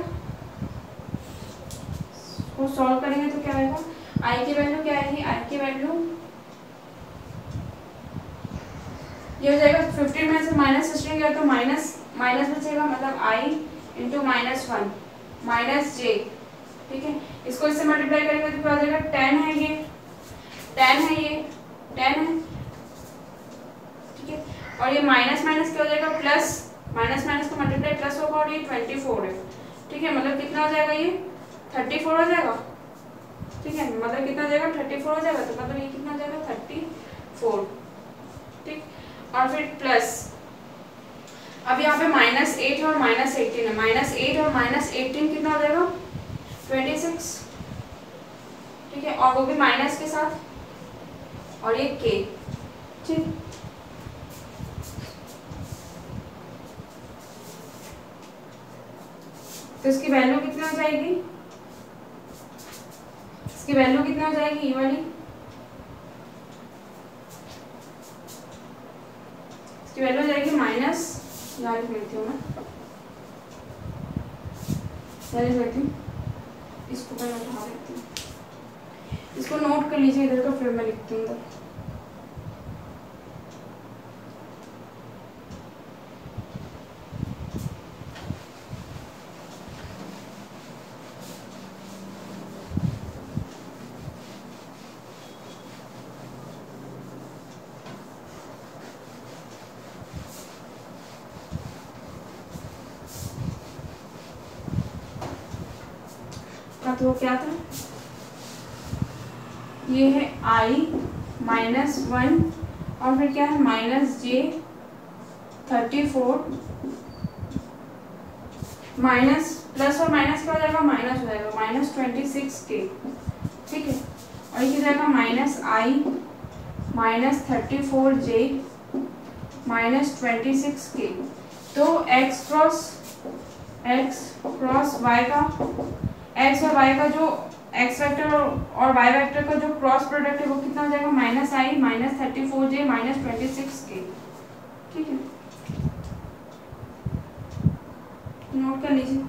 इसको सॉल्व करेंगे तो क्या आएगा, आई की वैल्यू क्या आएगी, आई की वैल्यू ये हो जाएगा 15 में से -16 गया तो माइनस बचेगा, मतलब i इंटू -1 माइनस जे, ठीक है। इसको इससे मल्टीप्लाई करेंगे तो क्या हो जाएगा 10 है, ये 10 है, ये 10 है, ठीक है। और ये माइनस माइनस क्या हो जाएगा प्लस, माइनस माइनस का मल्टीप्लाई प्लस होगा और ये 24 है, ठीक है। मतलब कितना हो जाएगा, ये 34 हो जाएगा, ठीक है। मतलब कितना हो जाएगा 34 हो जाएगा, तो मतलब ये कितना हो जाएगा 34, ठीक। और फिर प्लस, अब यहाँ पे -8 और -18 है, -8 और -18 कितना हो जाएगा 26, ठीक है। और वो भी माइनस के साथ, और ये k, ठीक। तो इसकी वैल्यू कितनी हो जाएगी, इसकी वैल्यू कितनी हो जाएगी, ये वाली इसकी वैल्यू हो जाएगी माइनस, यहाँ लिख लेती हूँ मैं, लिख लेती हूँ, इसको मैं उठा लेती हूँ, इसको नोट कर लीजिए इधर का, फिर मैं लिखती हूँ इधर। तो क्या था, ये है i -1 और फिर क्या है -j34 माइनस प्लस और माइनस क्या हो जाएगा, माइनस हो जाएगा -26k, ठीक है। और ये जाएगा -34j -26k। तो x क्रॉस y का, x और y का जो x वेक्टर और y वेक्टर का जो क्रॉस प्रोडक्ट है वो कितना हो जाएगा -i -34j -26k, ठीक है। नोट कर लीजिए।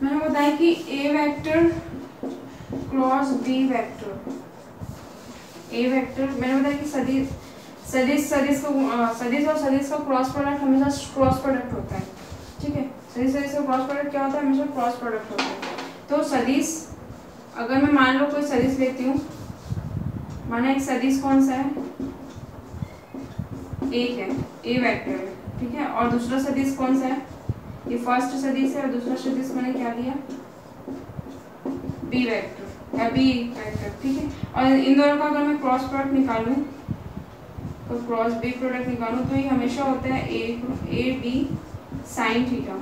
मैंने बताया कि a vector cross b vector, a vector मैंने बताया कि सदिश और सदिश का क्रॉस प्रोडक्ट हमेशा क्रॉस प्रोडक्ट होता है, ठीक है। सदिश का क्रॉस प्रोडक्ट क्या होता है, हमेशा क्रॉस प्रोडक्ट होता है। तो सदिश, अगर मैं मान लो कोई सदिश लेती हूँ, माना एक सदिश कौन सा है, एक है, a वेक्टर है, ठीक है। और दूसरा सदिश कौन सा है, ये फर्स्ट सदिश है और दूसरा सदिश मैंने क्या लिया, बी वेक्टर या बी वेक्टर, ठीक है। और इन दोनों का अगर मैं क्रॉस प्रोडक्ट निकालूं तो क्रॉस बी प्रोडक्ट निकालूं तो ये हमेशा होता है A B sine theta.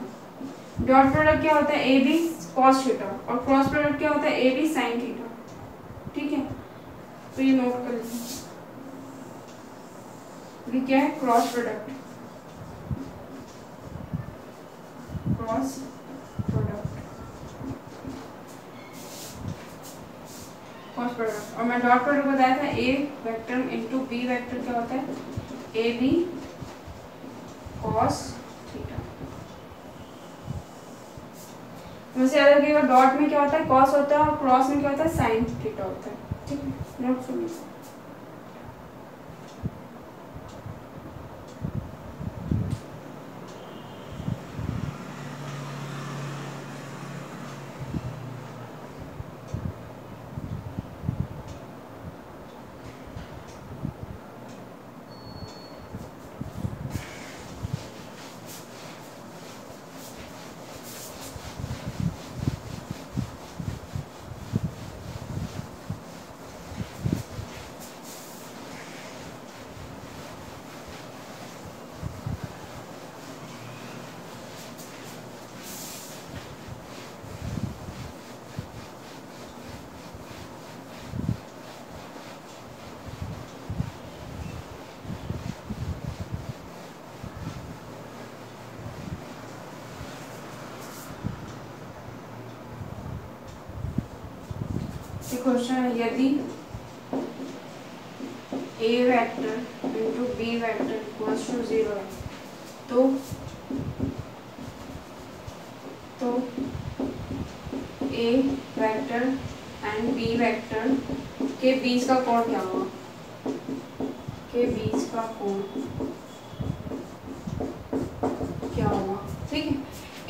Dot product क्या होता है, ए बी कॉस थीटा, और क्रॉस प्रोडक्ट क्या होता है, ए बी साइन थीटा, ठीक है। तो ये नोट कर लीजिए, ये क्या है, क्रॉस प्रोडक्ट, क्रॉस प्रोडक्ट। और मैं डॉट प्रोडक्ट बताया था, ए वेक्टर इंटू बी वेक्टर क्या होता है, ए बी कॉस थीटा। मुझे याद रखिएगा, डॉट में क्या होता है, कॉस होता है, और क्रॉस में क्या होता है, साइन थीटा होता है, ठीक है। नोट सुनिए, क्वेश्चन है, यदि A vector into B vector equals to 0 है तो A vector and B vector के बीच का कोण क्या होगा, के बीच का कोण क्या होगा। ठीक है,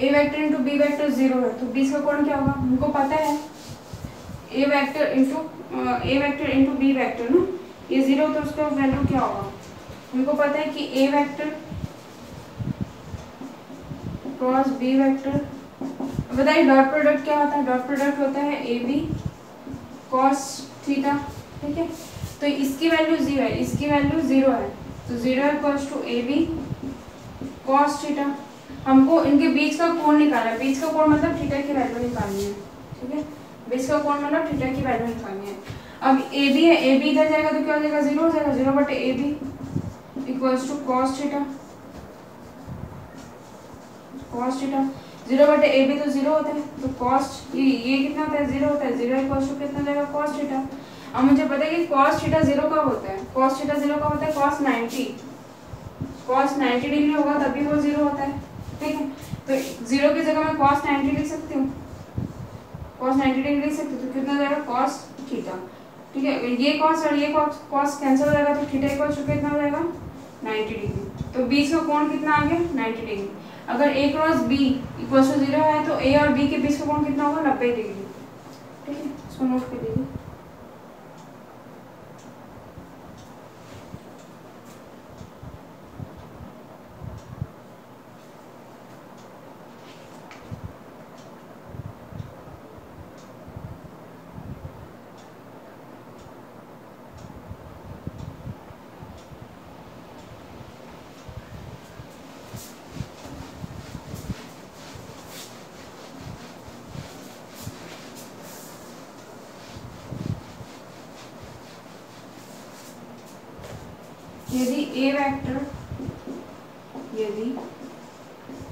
ए वेक्टर इंटू बी वेक्टर 0 है तो बीच का कोण क्या होगा, हमको पता है ए वेक्टर इंटू बी वेक्टर ना, ये 0 तो उसका वैल्यू क्या होगा, हमको पता है कि ए वेक्टर क्रॉस बी वेक्टर, बताइए डॉट प्रोडक्ट क्या होता है, डॉट प्रोडक्ट होता है ए बी कॉस थीटा। ठीक है, तो इसकी वैल्यू 0 है, इसकी वैल्यू 0 है, तो 0 equals to A B cos theta. हमको इनके बीच का कोण निकालना है, बीच का कोण मतलब थीटा की वैल्यू निकालनी है। ठीक है, बीच का कोण मतलब थीटा की वैल्यू निकालनी है। अब ए बी है, ए बी इधर जाएगा तो क्या हो जाएगा, 0 हो जाएगा, 0 बटे A B equals to cos theta, cos theta 0 बटे ए बी तो 0 होता है, तो कॉस ये कितना होता है, 0 होता है, 0 इक्वल्स टू कितना जाएगा, कॉस थीटा। अब मुझे पता है कि कॉस थीटा 0 कब होता है, कॉस थीटा 0 कब होता है, कॉस 90 डिग्री होगा तभी वो 0 होता है। ठीक है, तो 0 की जगह मैं कॉस 90 लिख सकती हूँ, कॉस 90 डिग्री लिख सकती हूँ, तो कितना जाएगा कॉस थीटा। ठीक है, ये कॉस और ये कॉस कैंसिल हो जाएगा तो थीटा इक्वल्स टू कितना हो जाएगा 90 डिग्री, तो बीच का कोण कितना आ गया 90 डिग्री। अगर A cross B equals to 0 है तो ए और बी के बीच का कोण कितना होगा 90 डिग्री। ठीक है, इसको नोट कर लीजिए। यदि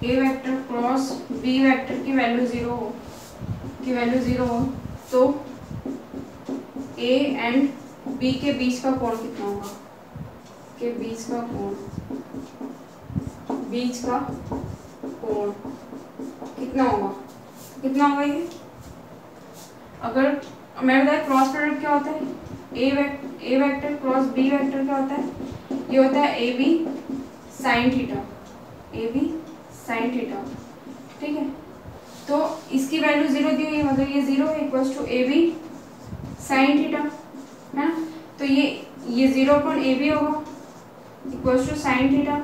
A vector cross B vector की वैल्यू 0 हो तो ए एंड बी के बीच का कोण कितना होगा, के बीच का कोण कितना होगा ये। अगर मैं बताया क्रॉस प्रोडक्ट क्या होता है, ए वेक्टर क्रॉस बी वेक्टर क्या होता है, ये होता है ए बी साइन थीटा, ठीक है, तो इसकी वैल्यू 0 दी हुई है, मतलब ये 0 है equals to A B sine theta है ना, तो ये 0 अपॉन ए बी होगा इक्वल्स टू साइन थीटा,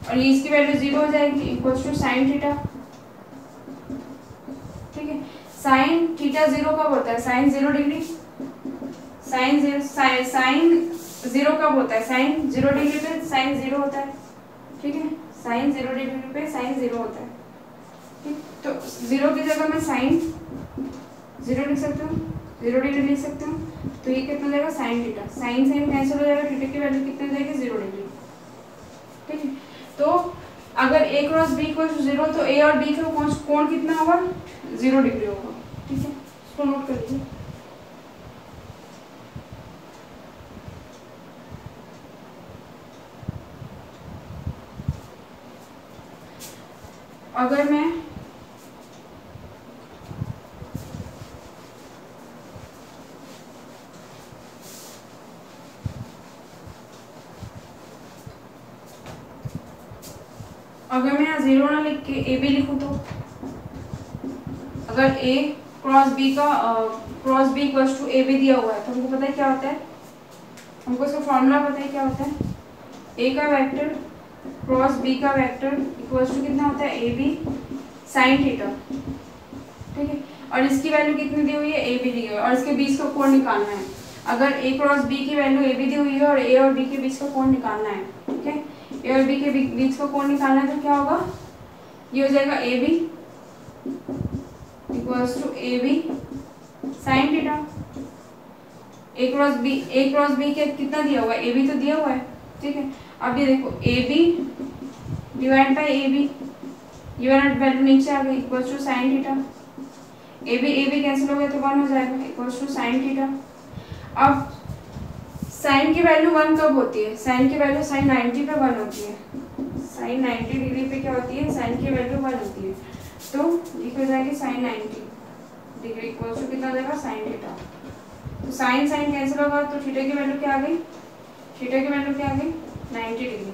और ये इसकी वैल्यू 0 हो जाएगी इक्वल्स टू साइन थीटा। ठीक है, साइन थीटा 0 कब होता है, साइन 0 डिग्री, साइन 0 कब होता है, साइन 0 डिग्री पे साइन 0 होता है। ठीक है, साइन 0 डिग्री पे साइन 0 होता है। ठीक, तो 0 की जगह मैं साइन 0 लिख सकती हूँ, 0 डिग्री लिख सकती हूँ, तो ये कितना जाएगा साइन थीटा, साइन कैंसिल हो जाएगा, थीटा की वैल्यू कितनी जाएगी 0 डिग्री। ठीक है, तो अगर A cross B equal to 0 तो ए और बी का कोण कितना होगा 0 डिग्री होगा। ठीक है, इसको नोट कर लीजिए। अगर मैं यहाँ 0 ना लिख के ए बी लिखूं तो अगर A cross B equals to A B दिया हुआ है तो हमको पता है क्या होता है, हमको इसका फॉर्मूला पता है क्या होता है, ए का वेक्टर क्रॉस बी का वेक्टर इक्वल्स टू कितना होता है ए बी साइन थीटा। ठीक है, और इसकी वैल्यू कितनी दी हुई है ए बी दी हुई है, और इसके बीच का कोण निकालना है। अगर ए क्रॉस बी की वैल्यू ए बी दी हुई है और ए और बी के बीच का कोण निकालना है, ठीक है, ए और बी के बीच का कोण निकालना है तो क्या होगा, ये हो जाएगा A B equals to A B sine theta. A cross B के कितना दिया हुआ है, ए बी तो दिया हुआ है। ठीक है, अब ये देखो A B divide by A B, ये वाला वैल्यू नीचे आ गई equals to sine theta. A B cancel हो गया तो 1 हो जाएगा इक्वल्स टू साइन थीटा। अब साइन की वैल्यू 1 कब होती है? साइन की वैल्यू साइन 90 पे 1 होती है। साइन 90 डिग्री पे क्या होती है? साइन की वैल्यू 1 होती है। तो लिख हो जाएगी साइन 90 डिग्री इक्वल्स टू कितना हो जाएगा? Sine theta. तो साइन साइन कैंसिल होगा तो थीटा की वैल्यू क्या आ गई? थीटा की वैल्यू क्या आ गई? 90 डिग्री।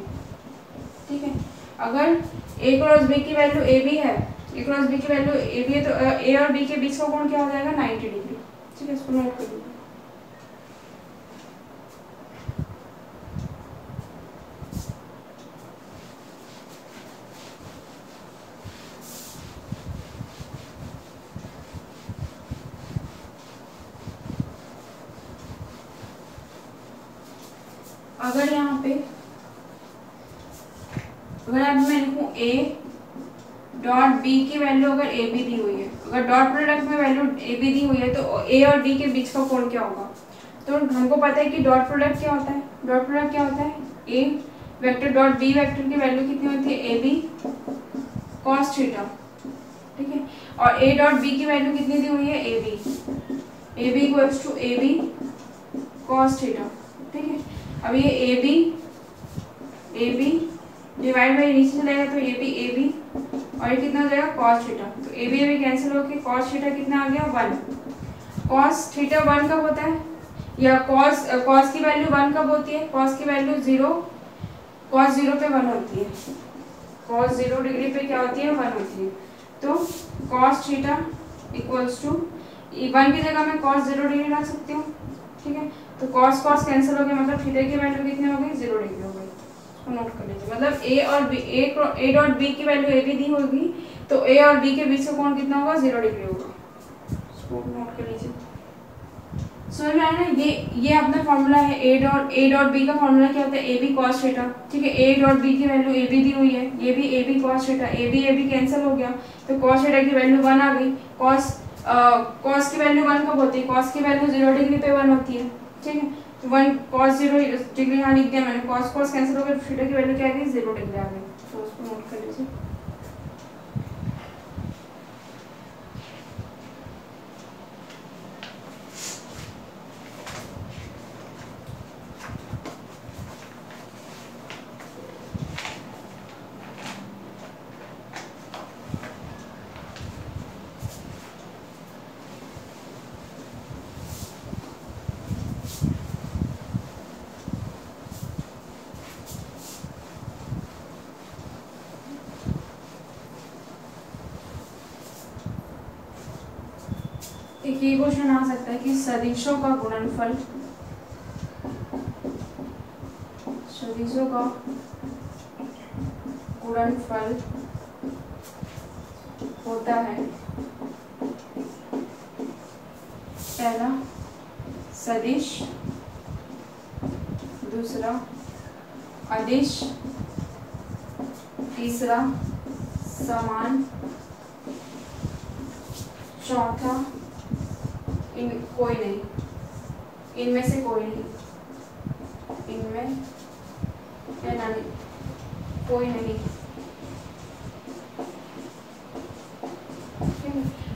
ठीक है, अगर a क्रॉस b की वैल्यू ए बी है, a क्रॉस b की वैल्यू ए बी है तो a और b के बीच का कोण क्या हो जाएगा? 90 डिग्री। ठीक है, इसको नोट कर लीजिए। अगर यहाँ पे अगर अब मैं लिखूँ a डॉट b की वैल्यू अगर a b दी हुई है, अगर डॉट प्रोडक्ट में वैल्यू a b दी हुई है तो a और b के बीच का कोण क्या होगा? तो हमको पता है कि डॉट प्रोडक्ट क्या होता है? डॉट प्रोडक्ट क्या होता है? a vector dot b vector की वैल्यू कितनी होती है? a b cos theta. ठीक है, और a डॉट b की वैल्यू कितनी दी हुई है? a b equals to a b cos theta. ठीक है, अब ये ए बी डिवाइड बाई नीचे चलेगा तो ए बी और ये कितना हो जाएगा? cos theta. तो ए बी कैंसिल होकर cos थीटा कितना आ गया? 1। cos थीटा 1 कब होता है? या cos की वैल्यू 1 कब होती है? cos की वैल्यू 0 cos 0 पे 1 होती है। cos 0 डिग्री पे क्या होती है? 1 होती है। तो cos थीटा इक्वल्स टू 1 की जगह मैं cos 0 डिग्री रख सकती हूँ। ठीक है, तो cos cos कैंसिल हो गया, मतलब थीटा की वैल्यू कितनी हो गई? 0 डिग्री हो गई। इसको नोट कर लीजिए, मतलब a और b a डॉट b की वैल्यू a b दी होगी तो a और b के बीच का कोण कितना होगा? 0 डिग्री होगा। इसको नोट कर लीजिए। समझ में आया ना? ये अपना फॉर्मूला है। a डॉट b का फॉर्मूला क्या होता है? a b cos theta. ठीक है, a डॉट b की वैल्यू a b दी हुई है, ये भी a b cos theta, a b cancel हो गया तो cos थीटा की वैल्यू 1 आ गई। cos की वैल्यू 1 कब होती है? cos की वैल्यू 0 डिग्री पे 1 होती है। ठीक है, तो 1 cos 0 डिग्री यहाँ लिख दिया मैंने, cos cos कैंसिल हो गया, थीटा की वैल्यू क्या आ गई? 0 डिग्री आ गई। तो उसको नोट कर लीजिए। एक ये क्वेश्चन आ सकता है कि सदिशों का गुणनफल होता है पहला सदिश, दूसरा अदिश, तीसरा समान, चौथा कोई नहीं, इनमें से कोई नहीं, इनमें कोई नहीं।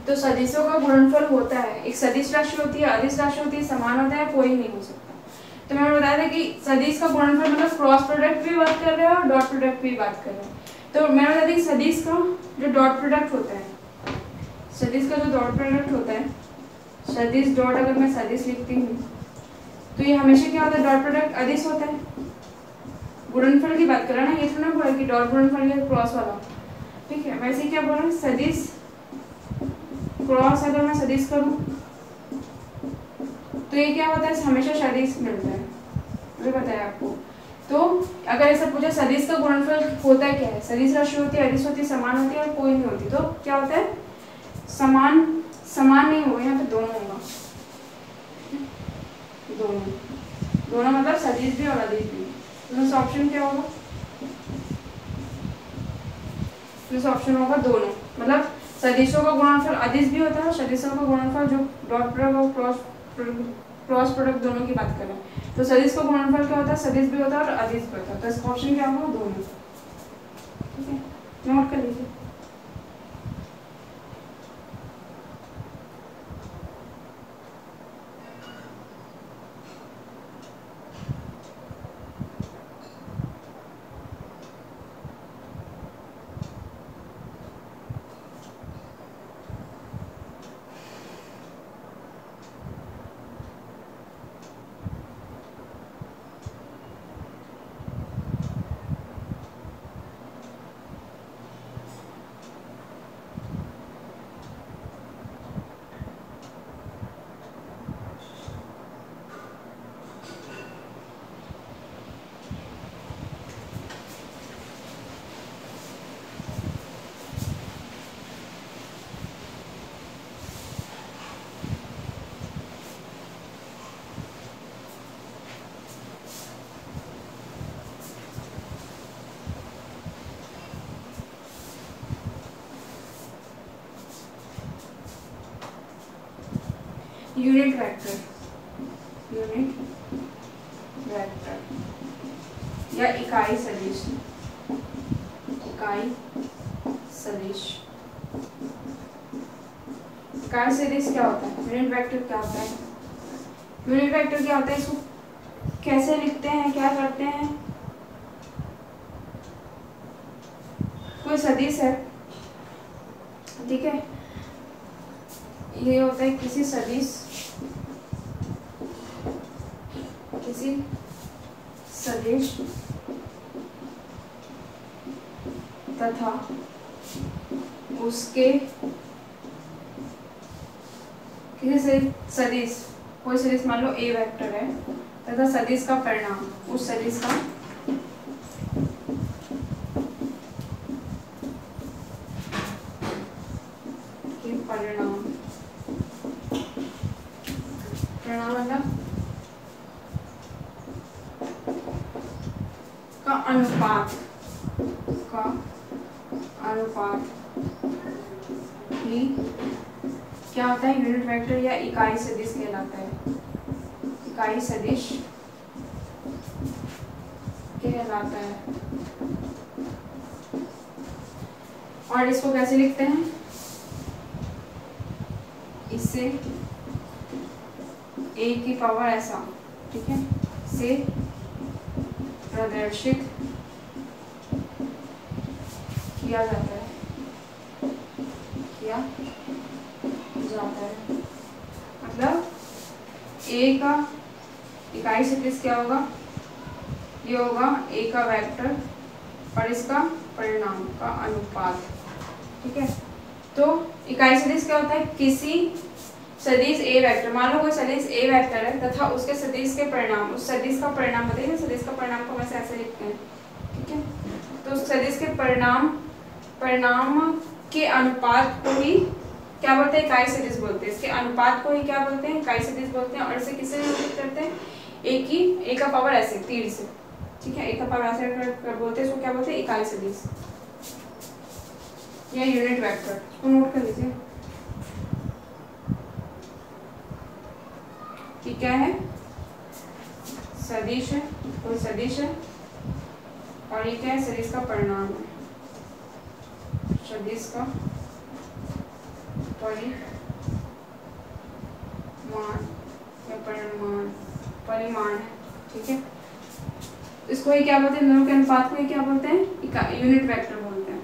तो सदिशों का गुणनफल होता है, एक सदिश राशि होती है, अदिश राशि होती है, समान होता है, कोई नहीं हो सकता। तो मैंने बताया था कि सदिश का गुणनफल मतलब क्रॉस प्रोडक्ट भी बात कर रहे हैं और डॉट प्रोडक्ट भी बात कर रहे हैं। तो मैंने बताया था कि सदिश का जो डॉट प्रोडक्ट होता है, सदिश का जो डॉट प्रोडक्ट होता है, सदिश डॉट अगर मैं सदिश लिखती हूँ तो ये हमेशा क्या होता है? डॉट प्रोडक्ट अदिश होता है। गुणनफल की बात कर रहा है ना, ये तो ना बोला कि डॉट गुणनफल या क्रॉस वाला। ठीक है, वैसे क्या बोल रहे हैं? सदिश क्रॉस अगर मैं सदिश करूँ तो ये क्या होता है? हमेशा सदिश मिलता है, मैंने बताया आपको। तो अगर ऐसा पूछा सदिश का गुणनफल होता है क्या है? सदिश राशि होती है, अदिश होती है, समान होती है और कोई नहीं होती। तो क्या होता है? समान नहीं होगा, यहाँ पे दोनों होगा, दोनों मतलब सदिश भी और अदिश भी। तो ऑप्शन क्या होगा? ऑप्शन होगा दोनों, मतलब सदिशों का गुणनफल अदिश भी होता है और सदिशों का गुणनफल जो डॉट प्रोडक्ट और क्रॉस प्रोडक्ट दोनों की बात कर रहे हैं। तो सदिश का गुणनफल क्या होता है? सदिश भी होता है और अदिश भी होता है। तो इसका ऑप्शन क्या होगा? दोनों। ठीक है, नोट कर लीजिए। यूनिट वेक्टर या इकाई सदिश। इकाई सदिश क्या होता है? यूनिट वेक्टर क्या होता है? यूनिट वेक्टर क्या होता है? इसको कैसे लिखते हैं, क्या करते हैं? कोई सदिश है, ठीक है, ये होता है किसी सदिश तथा उसके सदिश कोई सदिश मान लो ए वेक्टर है तथा सदिश का परिणाम, उस सदिश का परिणाम मतलब का अनुपात ही क्या होता है? यूनिट वेक्टर या इकाई सदिश कहलाता है। इकाई सदिश कहलाता है। और इसको कैसे लिखते हैं? इससे a की पावर ऐसा, ठीक है, से प्रदर्शित किया जाता है, मतलब a का इकाई सदिश क्या होगा? ये होगा a का वेक्टर और इसका परिणाम का अनुपात, ठीक है। तो इकाई सदिश क्या होता है? किसी सदिश ए वेक्टर, मान लो कोई सदिश ए वेक्टर है तथा उसके सदिश के परिणाम, उस सदिश का परिणाम बताइए, सदिश का परिणाम को वैसे ऐसे लिखते हैं, ठीक है। तो उस सदिश के परिणाम के अनुपात को ही क्या बोलते हैं? इकाई सदिश बोलते हैं। इसके अनुपात को ही क्या बोलते हैं? इकाई सदिश बोलते हैं। और इसे किससे निरूपित करते हैं? ए का पावर ऐसे तीर से, ठीक है, ए का पावर ऐसे कर बोलते हैं, इसको क्या बोलते हैं? इकाई सदिश या यूनिट वेक्टर। इसको नोट कर लीजिए कि क्या है? सदिश है, कोई सदिश है और ये क्या है? सदिश का परिणाम है, सदिश का परिमाण है, ठीक है। इसको ही क्या बोलते हैं? दोनों के अनुपात को ही क्या बोलते हैं? यूनिट वेक्टर बोलते हैं।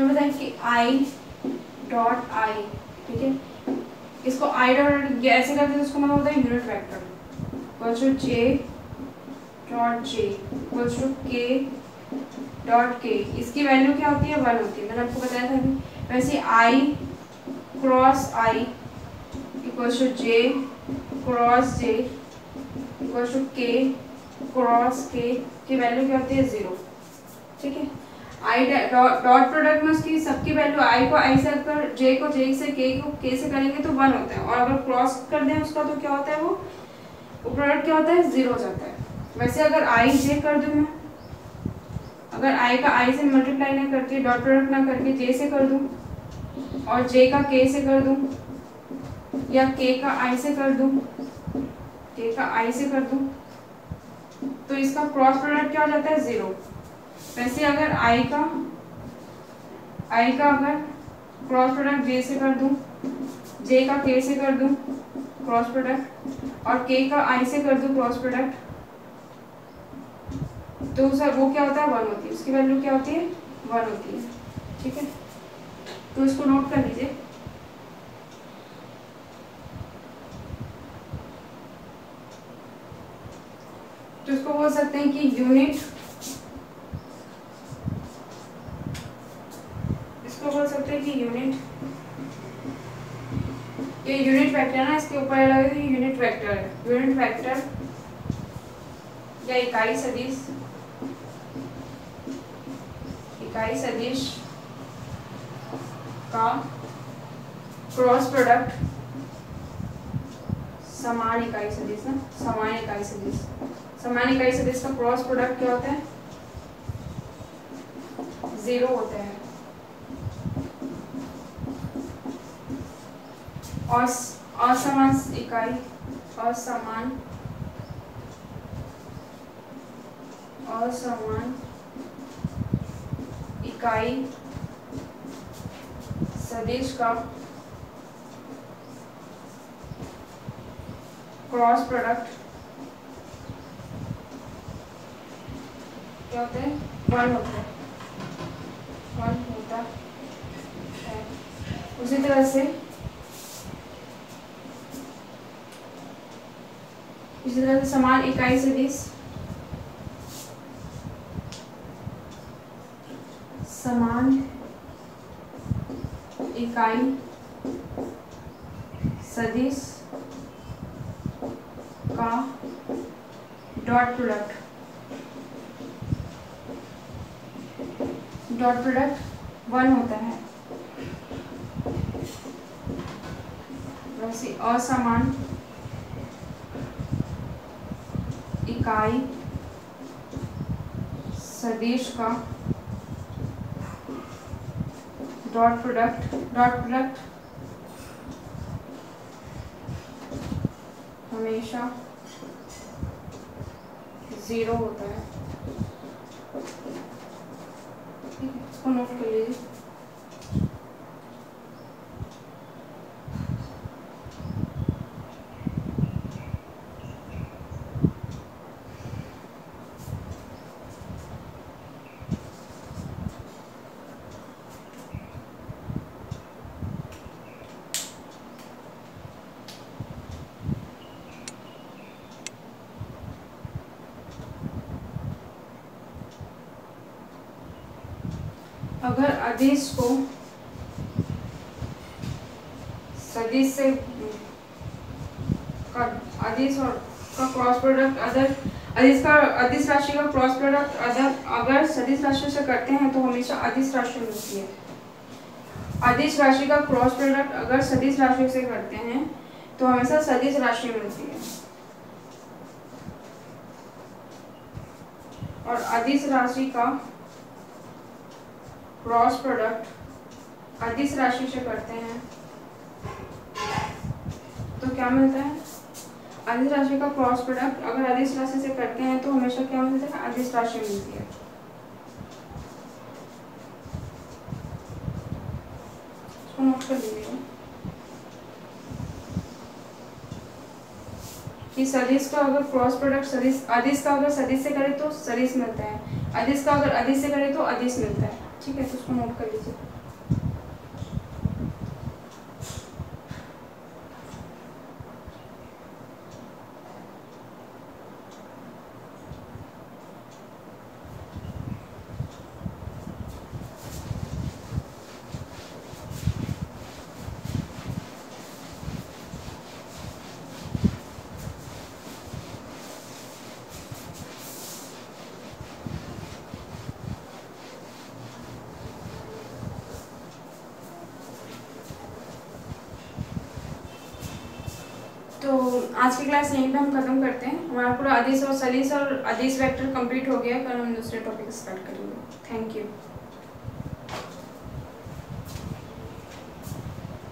बताएं कि I डॉट आई, ठीक है, इसको I डॉट ऐसे करते हैं, इसको मतलब होता है unit vector equals to J dot J equals to K dot K। इसकी वैल्यू क्या होती है? 1 होती है, मैंने आपको बताया था अभी। वैसे I cross I equals to J cross J equals to K cross K की वैल्यू क्या होती है? 0, ठीक है। आई डॉट प्रोडक्ट में उसकी सबकी वैल्यू आई को आई से अगर जे को जे से के को के से करेंगे तो 1 होता है, और अगर क्रॉस कर दें उसका तो क्या होता है? वो प्रोडक्ट क्या होता है? 0 हो जाता है। वैसे अगर आई जे कर दूं मैं, अगर आई का आई से मल्टीप्लाई ना करके, डॉट प्रोडक्ट ना करके जे से कर दूं और जे का के से कर दूं या के का आई से कर दूं, के का आई से कर दूं, तो इसका क्रॉस प्रोडक्ट क्या हो जाता है? 0। वैसे अगर आई का अगर क्रॉस प्रोडक्ट जे से कर दूं, जे का के से कर दूं क्रॉस प्रोडक्ट और के का आई से कर दूं क्रॉस प्रोडक्ट, तो सर वो क्या होता है? 1 होती है, उसकी वैल्यू क्या होती है? 1 होती है, ठीक है। तो इसको नोट कर लीजिए। बोल सकते हैं कि यूनिट, इसको बोल सकते हैं कि यूनिट, ये यूनिट वेक्टर ना, इसके ऊपर लगे तो यूनिट वेक्टर है। यूनिट वेक्टर या इकाई सदिश, इकाई सदिश का क्रॉस प्रोडक्ट, समान इकाई सदिश ना, समान इकाई सदिश, समान इकाई सदिश का क्रॉस प्रोडक्ट क्या होता है? 0 होता है। और असमान इकाई, असमान इकाई सदिश का क्रॉस प्रोडक्ट क्या होता है? 1 होता है, 1 होता है। उसी तरह से समान इकाई सदिश, समान इकाई सदिश का डॉट प्रोडक्ट, डॉट प्रोडक्ट 1 होता है। वैसे असमान इकाई सदिश का डॉट प्रोडक्ट हमेशा 0 होता है। इसको नोट कर लीजिए। अगर अदिश को सदिश से अदिश और का क्रॉस प्रोडक्ट अदर अदिश राशि का क्रॉस प्रोडक्ट अगर सदिश राशि से करते हैं तो हमेशा अदिश राशि मिलती है। अदिश राशि का क्रॉस प्रोडक्ट अगर सदिश राशि से करते हैं तो हमेशा सदिश राशि मिलती है। और अदिश राशि का क्रॉस प्रोडक्ट अदिश राशि से करते हैं तो क्या मिलता है? अदिश राशि का क्रॉस प्रोडक्ट अगर अदिश राशि से करते हैं तो हमेशा क्या मिलता है? अदिश राशि मिलती है। इसको नोट कर लीजिएगा कि सदिश का अगर क्रॉस प्रोडक्ट सदिश, अदिश का अगर सदिश से करे तो सदिश मिलता है, अदिश का अगर अदिश से करे तो अदिश मिलता है। ठीक है, तो उसको नोट कर लीजिए। तो आज की क्लास यहीं पे हम खत्म करते हैं। हमारा पूरा अदिश और सदिश और अदिश वेक्टर कंप्लीट हो गया है। कल हम दूसरे टॉपिक स्टार्ट करेंगे। Thank you.